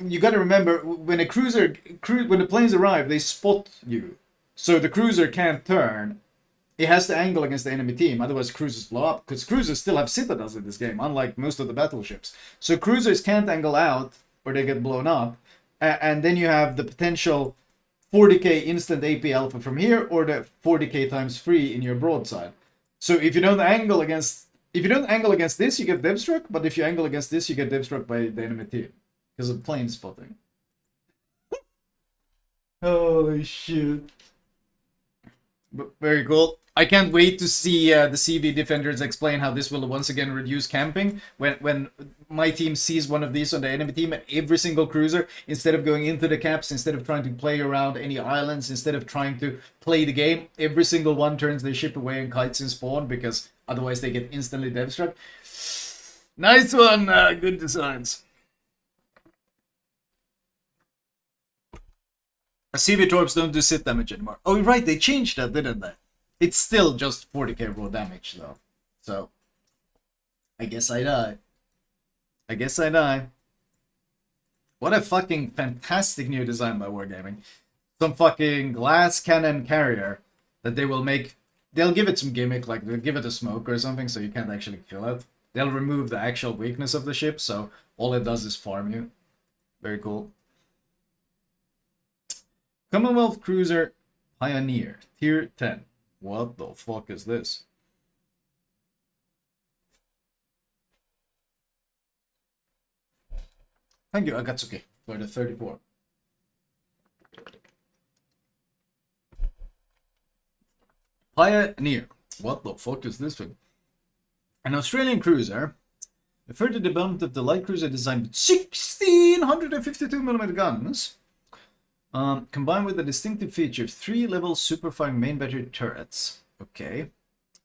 Speaker 1: you gotta remember, when when the planes arrive, they spot you. So the cruiser can't turn. It has to angle against the enemy team, otherwise cruisers blow up, because cruisers still have citadels in this game, unlike most of the battleships. So cruisers can't angle out, or they get blown up, and then you have the potential 40k instant AP alpha from here, or the 40k times 3 in your broadside. So if you don't angle against this, you get devstruck, but if you angle against this, you get devstruck by the enemy team. Because of plane spotting. Holy shit. But very cool. I can't wait to see the CV defenders explain how this will once again reduce camping. When my team sees one of these on the enemy team, and every single cruiser, instead of going into the caps, instead of trying to play around any islands, instead of trying to play the game, every single one turns their ship away and kites in spawn, because otherwise they get instantly devstruck. Nice one, good designs. CV Torps don't do sit damage anymore. Oh, right, they changed that, didn't they? It's still just 40k raw damage, though. So, I guess I die. I guess I die. What a fucking fantastic new design by Wargaming. Some fucking glass cannon carrier that they will make. They'll give it some gimmick, like they'll give it a smoke or something, so you can't actually kill it. They'll remove the actual weakness of the ship, so all it does is farm you. Very cool. Commonwealth Cruiser Pioneer, Tier 10. What the fuck is this? Thank you, Akatsuki, for the 34. Pioneer. What the fuck is this thing? An Australian cruiser. The further development of the light cruiser design with 1652mm guns. Combined with a distinctive feature of 3-level super-firing main battery turrets. Okay.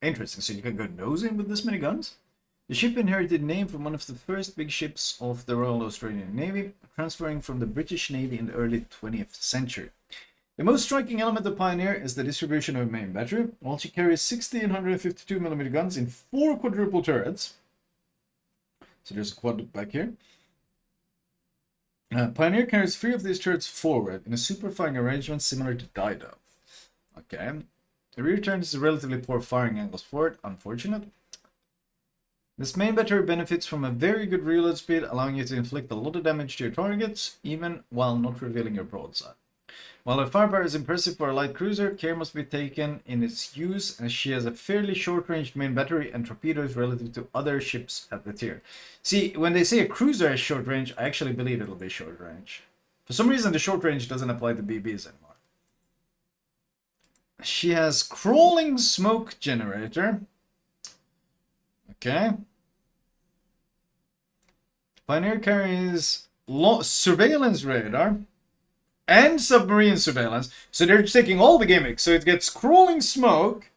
Speaker 1: Interesting. So you can go nosing with this many guns? The ship inherited name from one of the first big ships of the Royal Australian Navy, transferring from the British Navy in the early 20th century. The most striking element of Pioneer is the distribution of main battery. While she carries 60 and 152mm guns in 4 quadruple turrets, so there's a quad back here, Pioneer carries 3 of these turrets forward in a super firing arrangement similar to Dido. Okay. The rear turret is relatively poor firing angles forward, unfortunate. This main battery benefits from a very good reload speed, allowing you to inflict a lot of damage to your targets, even while not revealing your broadside. While her firepower is impressive for a light cruiser, care must be taken in its use, as she has a fairly short-ranged main battery and torpedoes relative to other ships at the tier. See, when they say a cruiser has short range, I actually believe it'll be short range. For some reason, the short range doesn't apply to BBs anymore. She has crawling smoke generator. Okay. Pioneer carries surveillance radar and submarine surveillance. So they're taking all the gimmicks. So it gets crawling smoke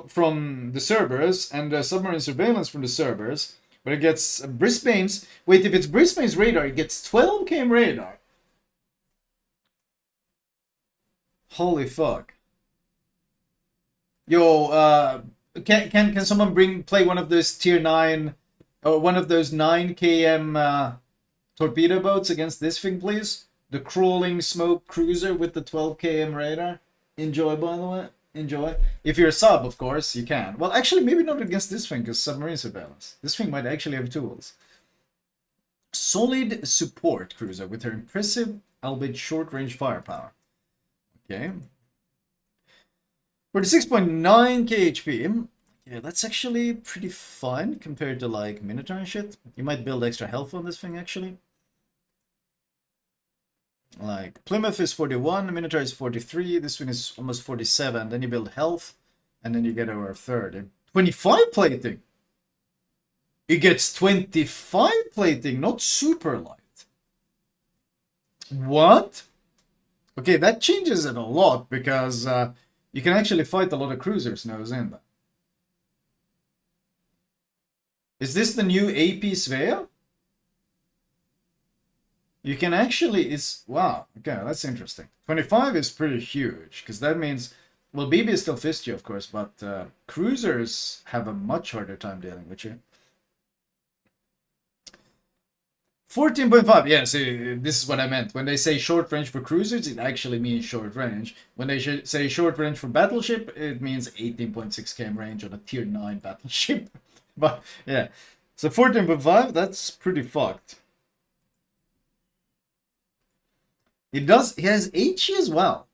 Speaker 1: from the Cerberus and submarine surveillance from the Cerberus. But it gets Brisbane's... Wait, if it's Brisbane's radar, it gets 12 km radar. Holy fuck. Yo, can someone play one of those tier 9... Or one of those 9 km torpedo boats against this thing, please? The crawling smoke cruiser with the 12 km radar. Enjoy, by the way. Enjoy. If you're a sub, of course, you can. Well, actually, maybe not against this thing, because submarine surveillance. This thing might actually have tools. Solid support cruiser with her impressive, albeit short-range firepower. Okay. 46.9 kHP. Yeah, that's actually pretty fun compared to, like, Minotaur and shit. You might build extra health on this thing, actually. Like, Plymouth is 41, Minotaur is 43, this one is almost 47. Then you build health, and then you get over 30. 25 plating! It gets 25 plating, not super light. What? Okay, that changes it a lot, because you can actually fight a lot of cruisers now, isn't that? Is this the new AP Svea? You can actually, wow, okay, that's interesting. 25 is pretty huge, because that means, well, BB still fist you, of course, but cruisers have a much harder time dealing with you. 14.5, yeah, see, this is what I meant. When they say short range for cruisers, it actually means short range. When they say short range for battleship, it means 18.6 km range on a tier 9 battleship. But, yeah, so 14.5, that's pretty fucked. It has HE as well.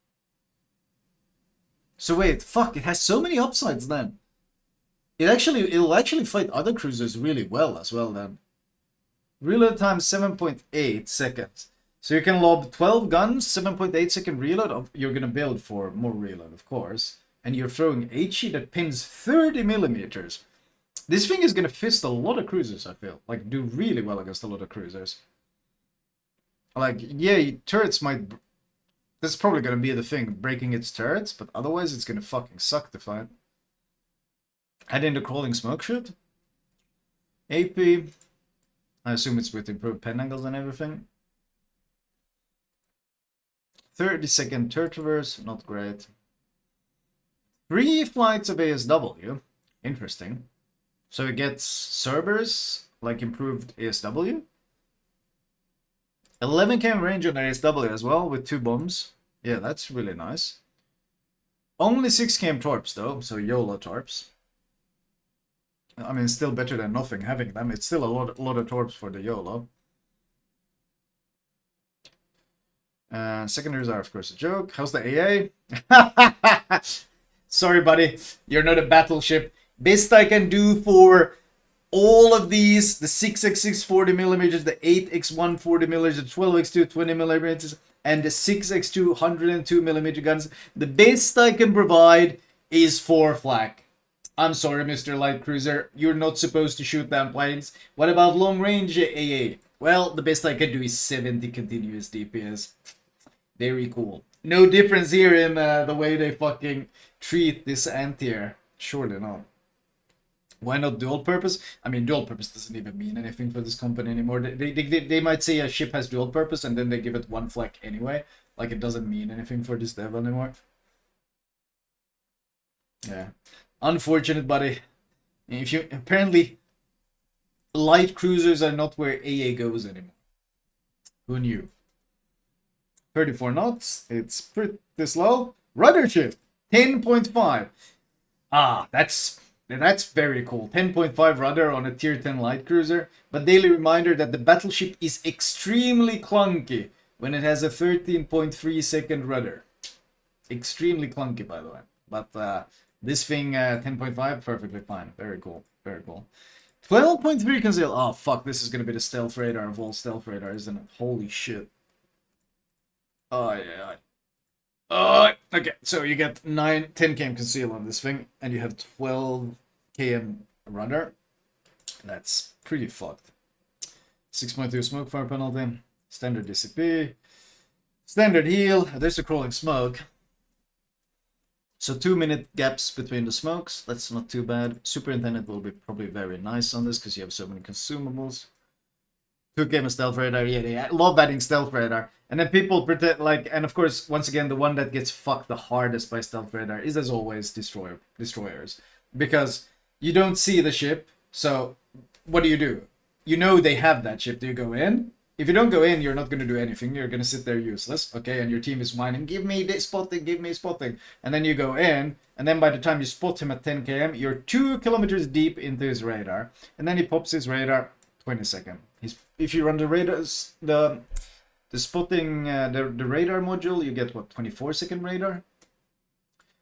Speaker 1: So wait, fuck, it has so many upsides then. It'll actually fight other cruisers really well as well then. Reload time 7.8 seconds. So you can lob 12 guns, 7.8 second reload. You're gonna build for more reload, of course. And you're throwing HE that pins 30 millimeters. This thing is gonna fist a lot of cruisers, I feel. Like, do really well against a lot of cruisers. Like, yeah, turrets might... That's probably gonna be the thing, breaking its turrets, but otherwise it's gonna fucking suck to fight. Add in the crawling smoke shit. AP... I assume it's with improved pen angles and everything. 30-second turret traverse, not great. 3 flights of ASW, interesting. So it gets Cerberus, like improved ASW. 11 km range on ASW as well, with 2 bombs. Yeah, that's really nice. Only 6 km torps though, so YOLO torps. I mean, still better than nothing having them. It's still a lot of torps for the YOLO. Secondaries are, of course, a joke. How's the AA? Sorry, buddy. You're not a battleship. Best I can do for all of these, the 6x6 40mm, the 8x1 40mm, the 12x2 20mm, and the 6x2 102mm guns, the best I can provide is 4 flak. I'm sorry, Mr. Light Cruiser, you're not supposed to shoot down planes. What about long range AA? Well, the best I can do is 70 continuous DPS. Very cool. No difference here in the way they fucking treat this anti-air. Surely not. Why not dual purpose? I mean, dual purpose doesn't even mean anything for this company anymore. They might say a ship has dual purpose and then they give it one flag anyway. Like, it doesn't mean anything for this dev anymore. Yeah. Unfortunate, buddy. If you apparently light cruisers are not where AA goes anymore. Who knew? 34 knots. It's pretty slow. Rudder shift 10.5. Ah, that's very cool. 10.5 rudder on a tier 10 light cruiser. But daily reminder that the battleship is extremely clunky when it has a 13.3 second rudder. Extremely clunky, by the way. But this thing, 10.5, perfectly fine. Very cool. Very cool. 12.3 conceal. Oh, fuck. This is going to be the stealth radar of all stealth radar, isn't it? Holy shit. Oh, yeah. Okay, so you get 10 km conceal on this thing, and you have 12 km rudder. That's pretty fucked. 6.2 smoke fire penalty. Standard DCP. Standard heal. There's the crawling smoke. So 2-minute gaps between the smokes. That's not too bad. Superintendent will be probably very nice on this because you have so many consumables. 2 km stealth radar. Yeah, I love adding stealth radar. And then people pretend like, and of course, once again, the one that gets fucked the hardest by stealth radar is, as always, destroyers. Because you don't see the ship, so what do? You know they have that ship. Do you go in? If you don't go in, you're not going to do anything. You're going to sit there useless, okay? And your team is whining, give me spotting, give me spotting. And then you go in, and then by the time you spot him at 10 km, you're 2 kilometers deep into his radar. And then he pops his radar, 20 seconds. If you run the radars, the spotting, the radar module, you get what, 24-second radar?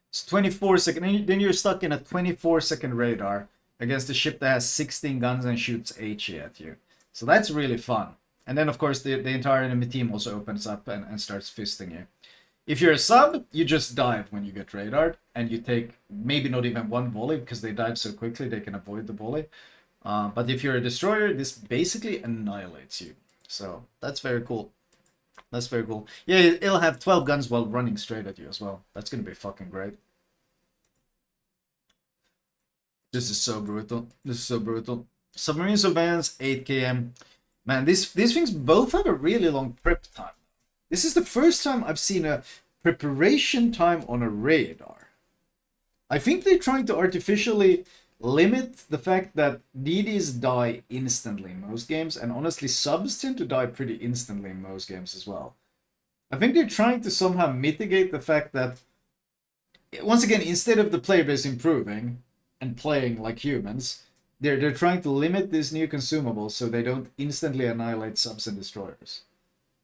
Speaker 1: It's 24-second, then you're stuck in a 24-second radar against a ship that has 16 guns and shoots HE at you. So that's really fun. And then, of course, the entire enemy team also opens up and starts fisting you. If you're a sub, you just dive when you get radared, and you take maybe not even one volley, because they dive so quickly they can avoid the volley. But if you're a destroyer, this basically annihilates you. So that's very cool. That's very cool. Yeah, it'll have 12 guns while running straight at you as well. That's going to be fucking great. This is so brutal. This is so brutal. Submarine surveillance, 8 km. Man, these things both have a really long prep time. This is the first time I've seen a preparation time on a radar. I think they're trying to artificially limit the fact that DDs die instantly in most games, and honestly, subs tend to die pretty instantly in most games as well. I think they're trying to somehow mitigate the fact that, once again, instead of the player base improving and playing like humans, they're trying to limit these new consumables so they don't instantly annihilate subs and destroyers.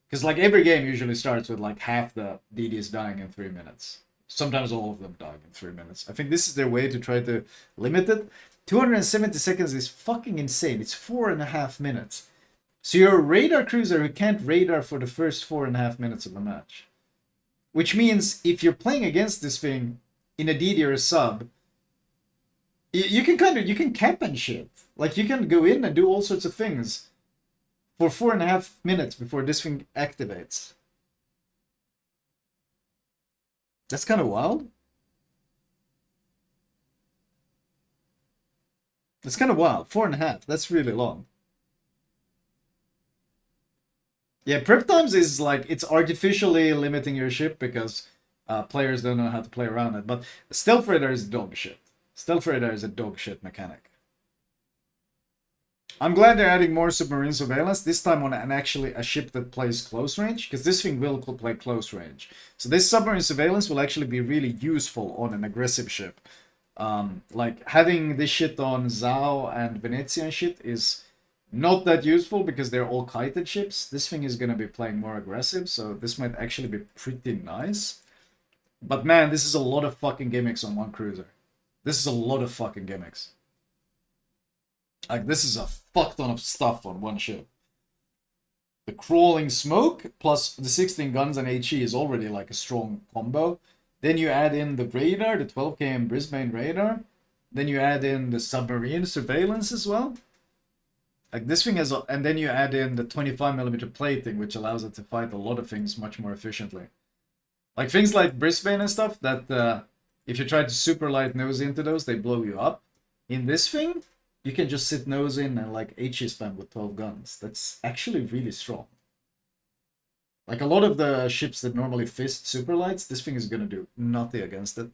Speaker 1: Because like every game usually starts with like half the DDs dying in 3 minutes. Sometimes all of them dying in 3 minutes. I think this is their way to try to limit it. 270 seconds is fucking insane. It's 4.5 minutes. So you're a radar cruiser who can't radar for the first 4.5 minutes of a match. Which means if you're playing against this thing in a DD or a sub, you can camp and shit. Like, you can go in and do all sorts of things for 4.5 minutes before this thing activates. That's kind of wild. That's kind of wild. 4.5. That's really long. Yeah, prep times is like, it's artificially limiting your ship because players don't know how to play around it. But stealth radar is dog shit. Stealth radar is a dog shit mechanic. I'm glad they're adding more submarine surveillance, this time on actually a ship that plays close range, because this thing will play close range. So this submarine surveillance will actually be really useful on an aggressive ship. Like, having this shit on Zhao and Venetian shit is not that useful because they're all kited ships. This thing is going to be playing more aggressive, so this might actually be pretty nice. But man, this is a lot of fucking gimmicks on one cruiser. This is a lot of fucking gimmicks. Like, this is a fuck ton of stuff on one ship. The crawling smoke plus the 16 guns and HE is already like a strong combo. Then you add in the radar, the 12 km Brisbane radar. Then you add in the submarine surveillance as well. Like, this thing has, and then you add in the 25mm plating, which allows it to fight a lot of things much more efficiently. Like things like Brisbane and stuff that if you try to super light nose into those, they blow you up. In this thing, you can just sit nose in and like HE spam with 12 guns. That's actually really strong. Like a lot of the ships that normally fist super lights, this thing is gonna do nothing against it.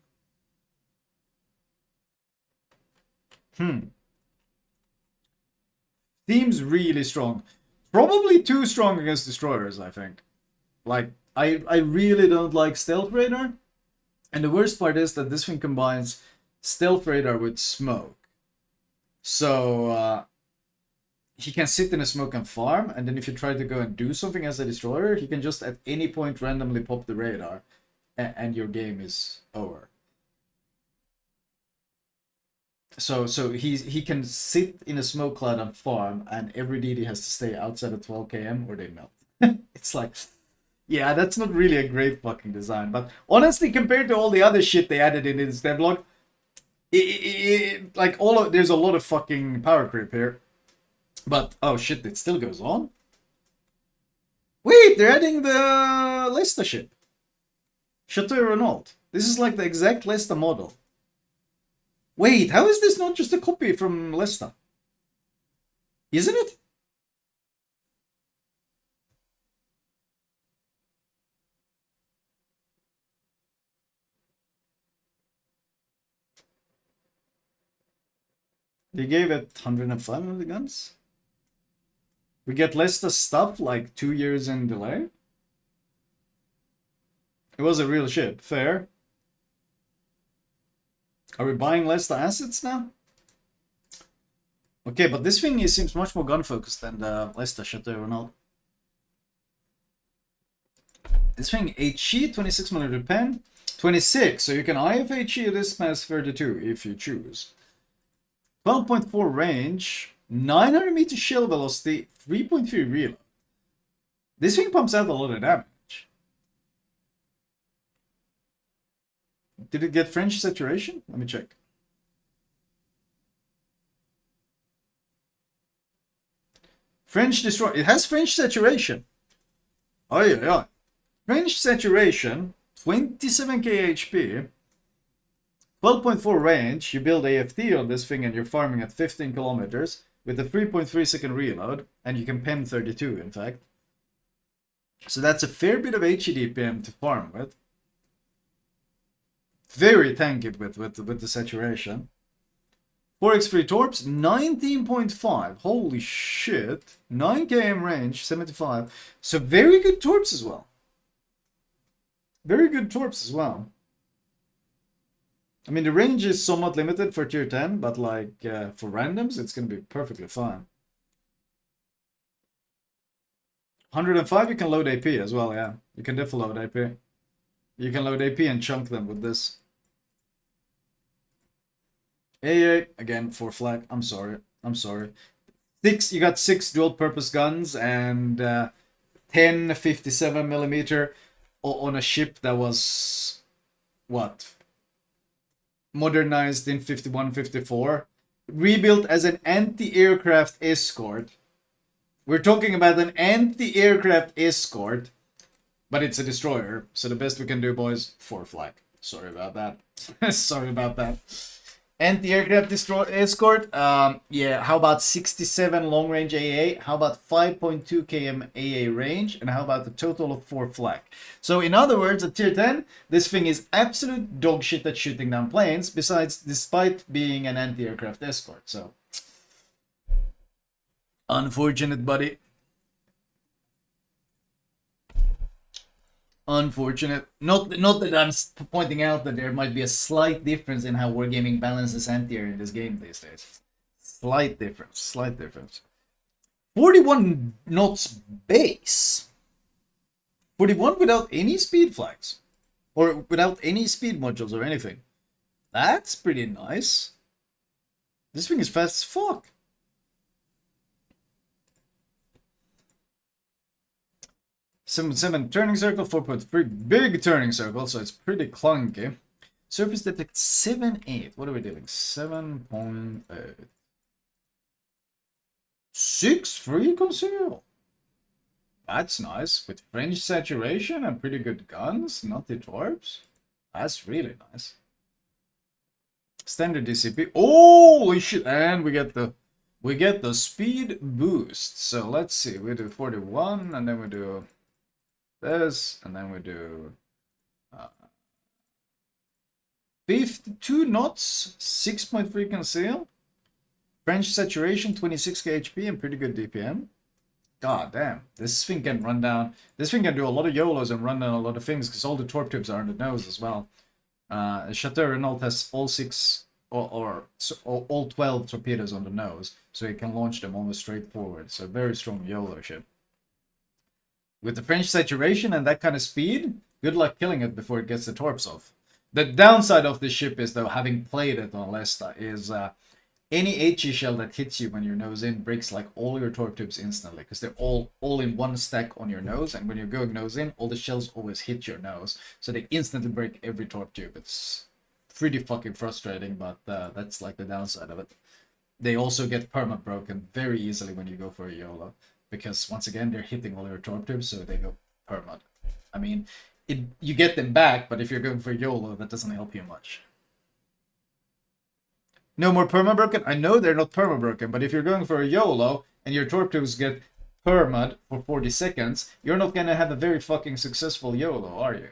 Speaker 1: Seems really strong. Probably too strong against destroyers, I think. Like, I really don't like stealth radar. And the worst part is that this thing combines stealth radar with smoke. So, he can sit in a smoke and farm, and then if you try to go and do something as a destroyer, he can just at any point randomly pop the radar, and your game is over. So he can sit in a smoke cloud and farm, and every DD has to stay outside of 12 km or they melt. It's like, yeah, that's not really a great fucking design. But honestly, compared to all the other shit they added in this devlog, like there's a lot of fucking power creep here. But oh shit, it still goes on. Wait, they're adding the Leicester ship, Chateaurenault. This is like the exact Leicester model. Wait, how is this not just a copy from Leicester? Isn't it? They gave it 105 of the guns. We get Leicester stuff like 2 years in delay. It was a real ship, fair. Are we buying Leicester assets now? Okay, but this thing seems much more gun focused than the Leicester Chateaurenault. This thing HE 26mm pen, 26, so you can IFHE this past 32 if you choose. 12.4 range, 900 meter shell velocity, 3.3 reload. This thing pumps out a lot of damage. Did it get French saturation? Let me check. French destroy. It has French saturation. Oh yeah. French saturation, 27k HP, 12.4 range. You build AFT on this thing and you're farming at 15 kilometers with a 3.3 second reload, and you can pen 32 in fact. So that's a fair bit of HEDPM to farm with. Very tanky with the saturation. 4x3 torps, 19.5. Holy shit. 9 km range, 75. So very good torps as well. Very good torps as well. I mean, the range is somewhat limited for tier 10, but like for randoms, it's going to be perfectly fine. 105, you can load AP as well, yeah. You can definitely load AP. You can load AP and chunk them with this. AA, again, 4 flag. I'm sorry. 6, you got 6 dual purpose guns and 10 57mm on a ship that was, what? Modernized in 51, 54. Rebuilt as an anti-aircraft escort. We're talking about an anti-aircraft escort, but it's a destroyer. So the best we can do, boys, 4 flag. Sorry about that. Sorry about that. Anti-aircraft escort, yeah, how about 67 long-range AA? How about 5.2 km AA range? And how about the total of 4 flak? So in other words, at tier 10, this thing is absolute dog shit at shooting down planes, despite being an anti-aircraft escort. So, unfortunate, buddy. Unfortunate. Not that I'm pointing out that there might be a slight difference in how wargaming balances anti-air in this game these days. Slight difference. 41 knots base. 41 without any speed flags. Or without any speed modules or anything. That's pretty nice. This thing is fast as fuck. 7.7 turning circle, 4.3 big turning circle, so it's pretty clunky. Surface detect 7.8. What are we doing? 7.8. 6-3 consumable. That's nice. With French saturation and pretty good guns, not the torps. That's really nice. Standard DCP. Holy shit! And we get the speed boost. So let's see. We do 41, and then we do this, and then we do 52 knots, 6.3 conceal, French saturation, 26k HP, and pretty good DPM. God damn, this thing can run down. This thing can do a lot of YOLOs and run down a lot of things because all the torp tubes are on the nose as well. Chateaurenault has all 6 or all 12 torpedoes on the nose, so you can launch them almost straight forward. So very strong YOLO ship. With the French saturation and that kind of speed, good luck killing it before it gets the torps off. The downside of this ship is, though, having played it on Lesta, is any HE shell that hits you when you're nose in breaks like all your torp tubes instantly, because they're all in one stack on your nose, and when you're going nose in, all the shells always hit your nose, so they instantly break every torp tube. It's pretty fucking frustrating, but that's like the downside of it. They also get perma broken very easily when you go for a YOLO, because once again they're hitting all your torp tubes, so they go perma. I mean, you get them back, but if you're going for YOLO, that doesn't help you much. No more perma broken? I know they're not perma broken, but if you're going for a YOLO and your torp tubes get permad for 40 seconds, you're not gonna have a very fucking successful YOLO, are you?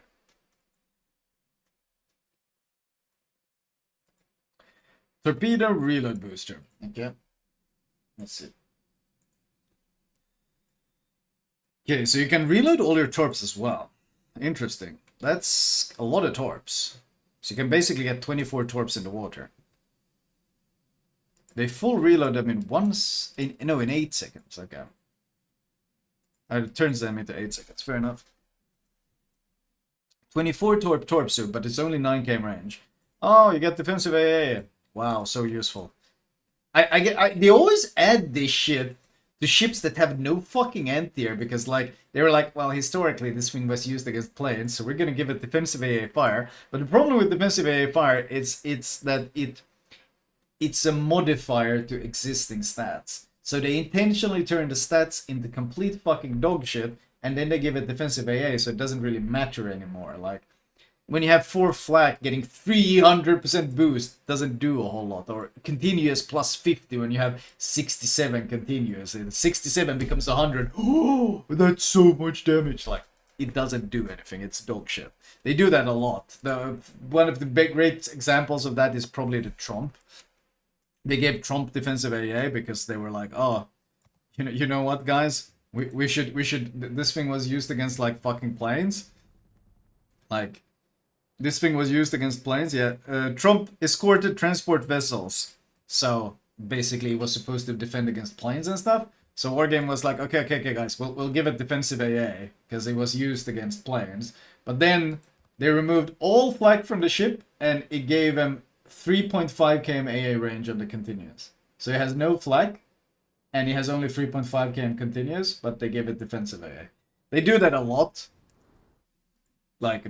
Speaker 1: Torpedo reload booster. Okay. Let's see. Okay, so you can reload all your torps as well. Interesting. That's a lot of torps. So you can basically get 24 torps in the water. They full reload them in 8 seconds. Okay. It turns them into 8 seconds. Fair enough. 24 torp suit, but it's only 9 km range. Oh, you get defensive AA. Wow, so useful. They always add this shit to ships that have no fucking anti-air, because like they were like, well, historically this thing was used against planes, so we're gonna give it defensive AA fire. But the problem with defensive AA fire it's that it's a modifier to existing stats. So they intentionally turn the stats into complete fucking dog shit, and then they give it defensive AA, so it doesn't really matter anymore. Like when you have 4 flak getting 300% boost doesn't do a whole lot, or continuous plus 50 when you have 67 continuous. And 67 becomes 100. Oh, that's so much damage. Like, it doesn't do anything. It's dog shit. They do that a lot. One of the great examples of that is probably the Trump. They gave Trump defensive AA because they were like, oh, you know what, guys? We should. This thing was used against like fucking planes. Like, this thing was used against planes, yeah. Trump escorted transport vessels. So, basically, it was supposed to defend against planes and stuff. So, Wargame was like, okay, guys, we'll give it defensive AA, because it was used against planes. But then, they removed all flak from the ship, and it gave him 3.5 km AA range on the continuous. So, it has no flak, and it has only 3.5 km continuous, but they gave it defensive AA. They do that a lot. Like,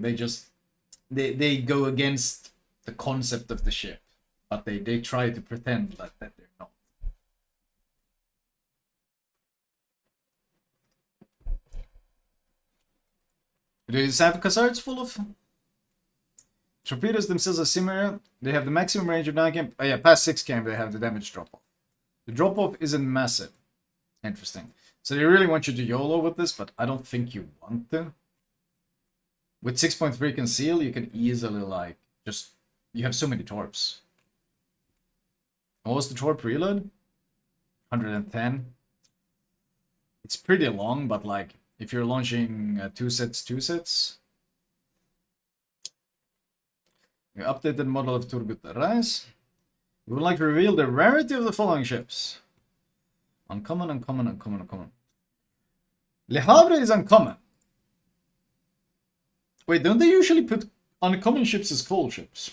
Speaker 1: they go against the concept of the ship, but they try to pretend like that they're not. Do these have Khazards full of torpedoes themselves are similar? They have the maximum range of 9 km. Oh yeah, past 6 km they have the damage drop-off. The drop-off isn't massive. Interesting. So they really want you to YOLO with this, but I don't think you want to. With 6.3 conceal, you can easily, like, you have so many torps. What was the torp reload? 110. It's pretty long, but, like, if you're launching 2 sets. You updated model of Turgut Rise. We would like to reveal the rarity of the following ships. Uncommon. Le Havre is uncommon. Wait, don't they usually put uncommon ships as cold ships?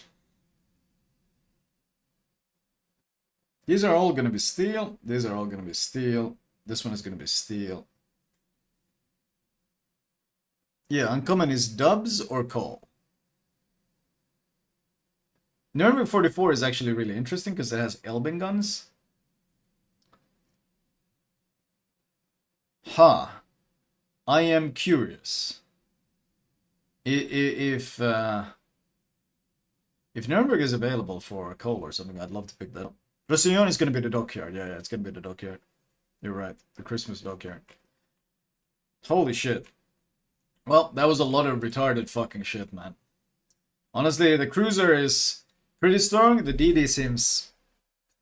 Speaker 1: These are all going to be steel. These are all going to be steel. This one is going to be steel. Yeah, uncommon is dubs or coal. Nuremberg 44 is actually really interesting because it has Elbing guns. I am curious. If If Nuremberg is available for coal or something, I'd love to pick that up. Roussillon is going to be the dockyard. Yeah, it's going to be the dockyard. You're right. The Christmas dockyard. Holy shit. Well, that was a lot of retarded fucking shit, man. Honestly, the cruiser is pretty strong. The DD seems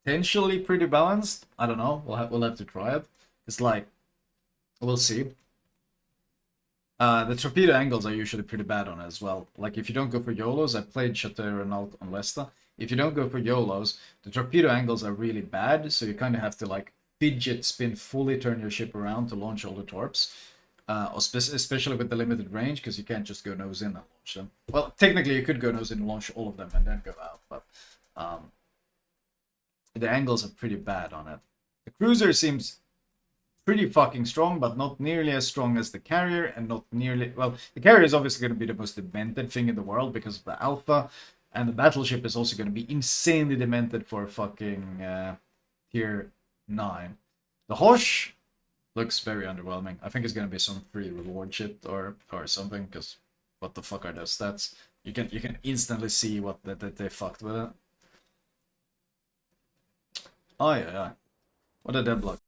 Speaker 1: potentially pretty balanced. I don't know. We'll have to try it. It's like, we'll see. The torpedo angles are usually pretty bad on it as well. Like, if you don't go for YOLOs, I played Chateaurenault on Leicester. If you don't go for YOLOs, the torpedo angles are really bad, so you kind of have to, like, fidget spin, fully turn your ship around to launch all the torps. Especially with the limited range, because you can't just go nose in and launch them. Well, technically you could go nose in and launch all of them and then go out, but the angles are pretty bad on it. The cruiser seems pretty fucking strong, but not nearly as strong as the carrier, and not nearly... Well, the carrier is obviously going to be the most demented thing in the world because of the alpha, and the battleship is also going to be insanely demented for fucking tier 9. The Hoche looks very underwhelming. I think it's going to be some free reward shit or something, because what the fuck are those stats? You can instantly see what that they fucked with it. Oh yeah. What a dead block.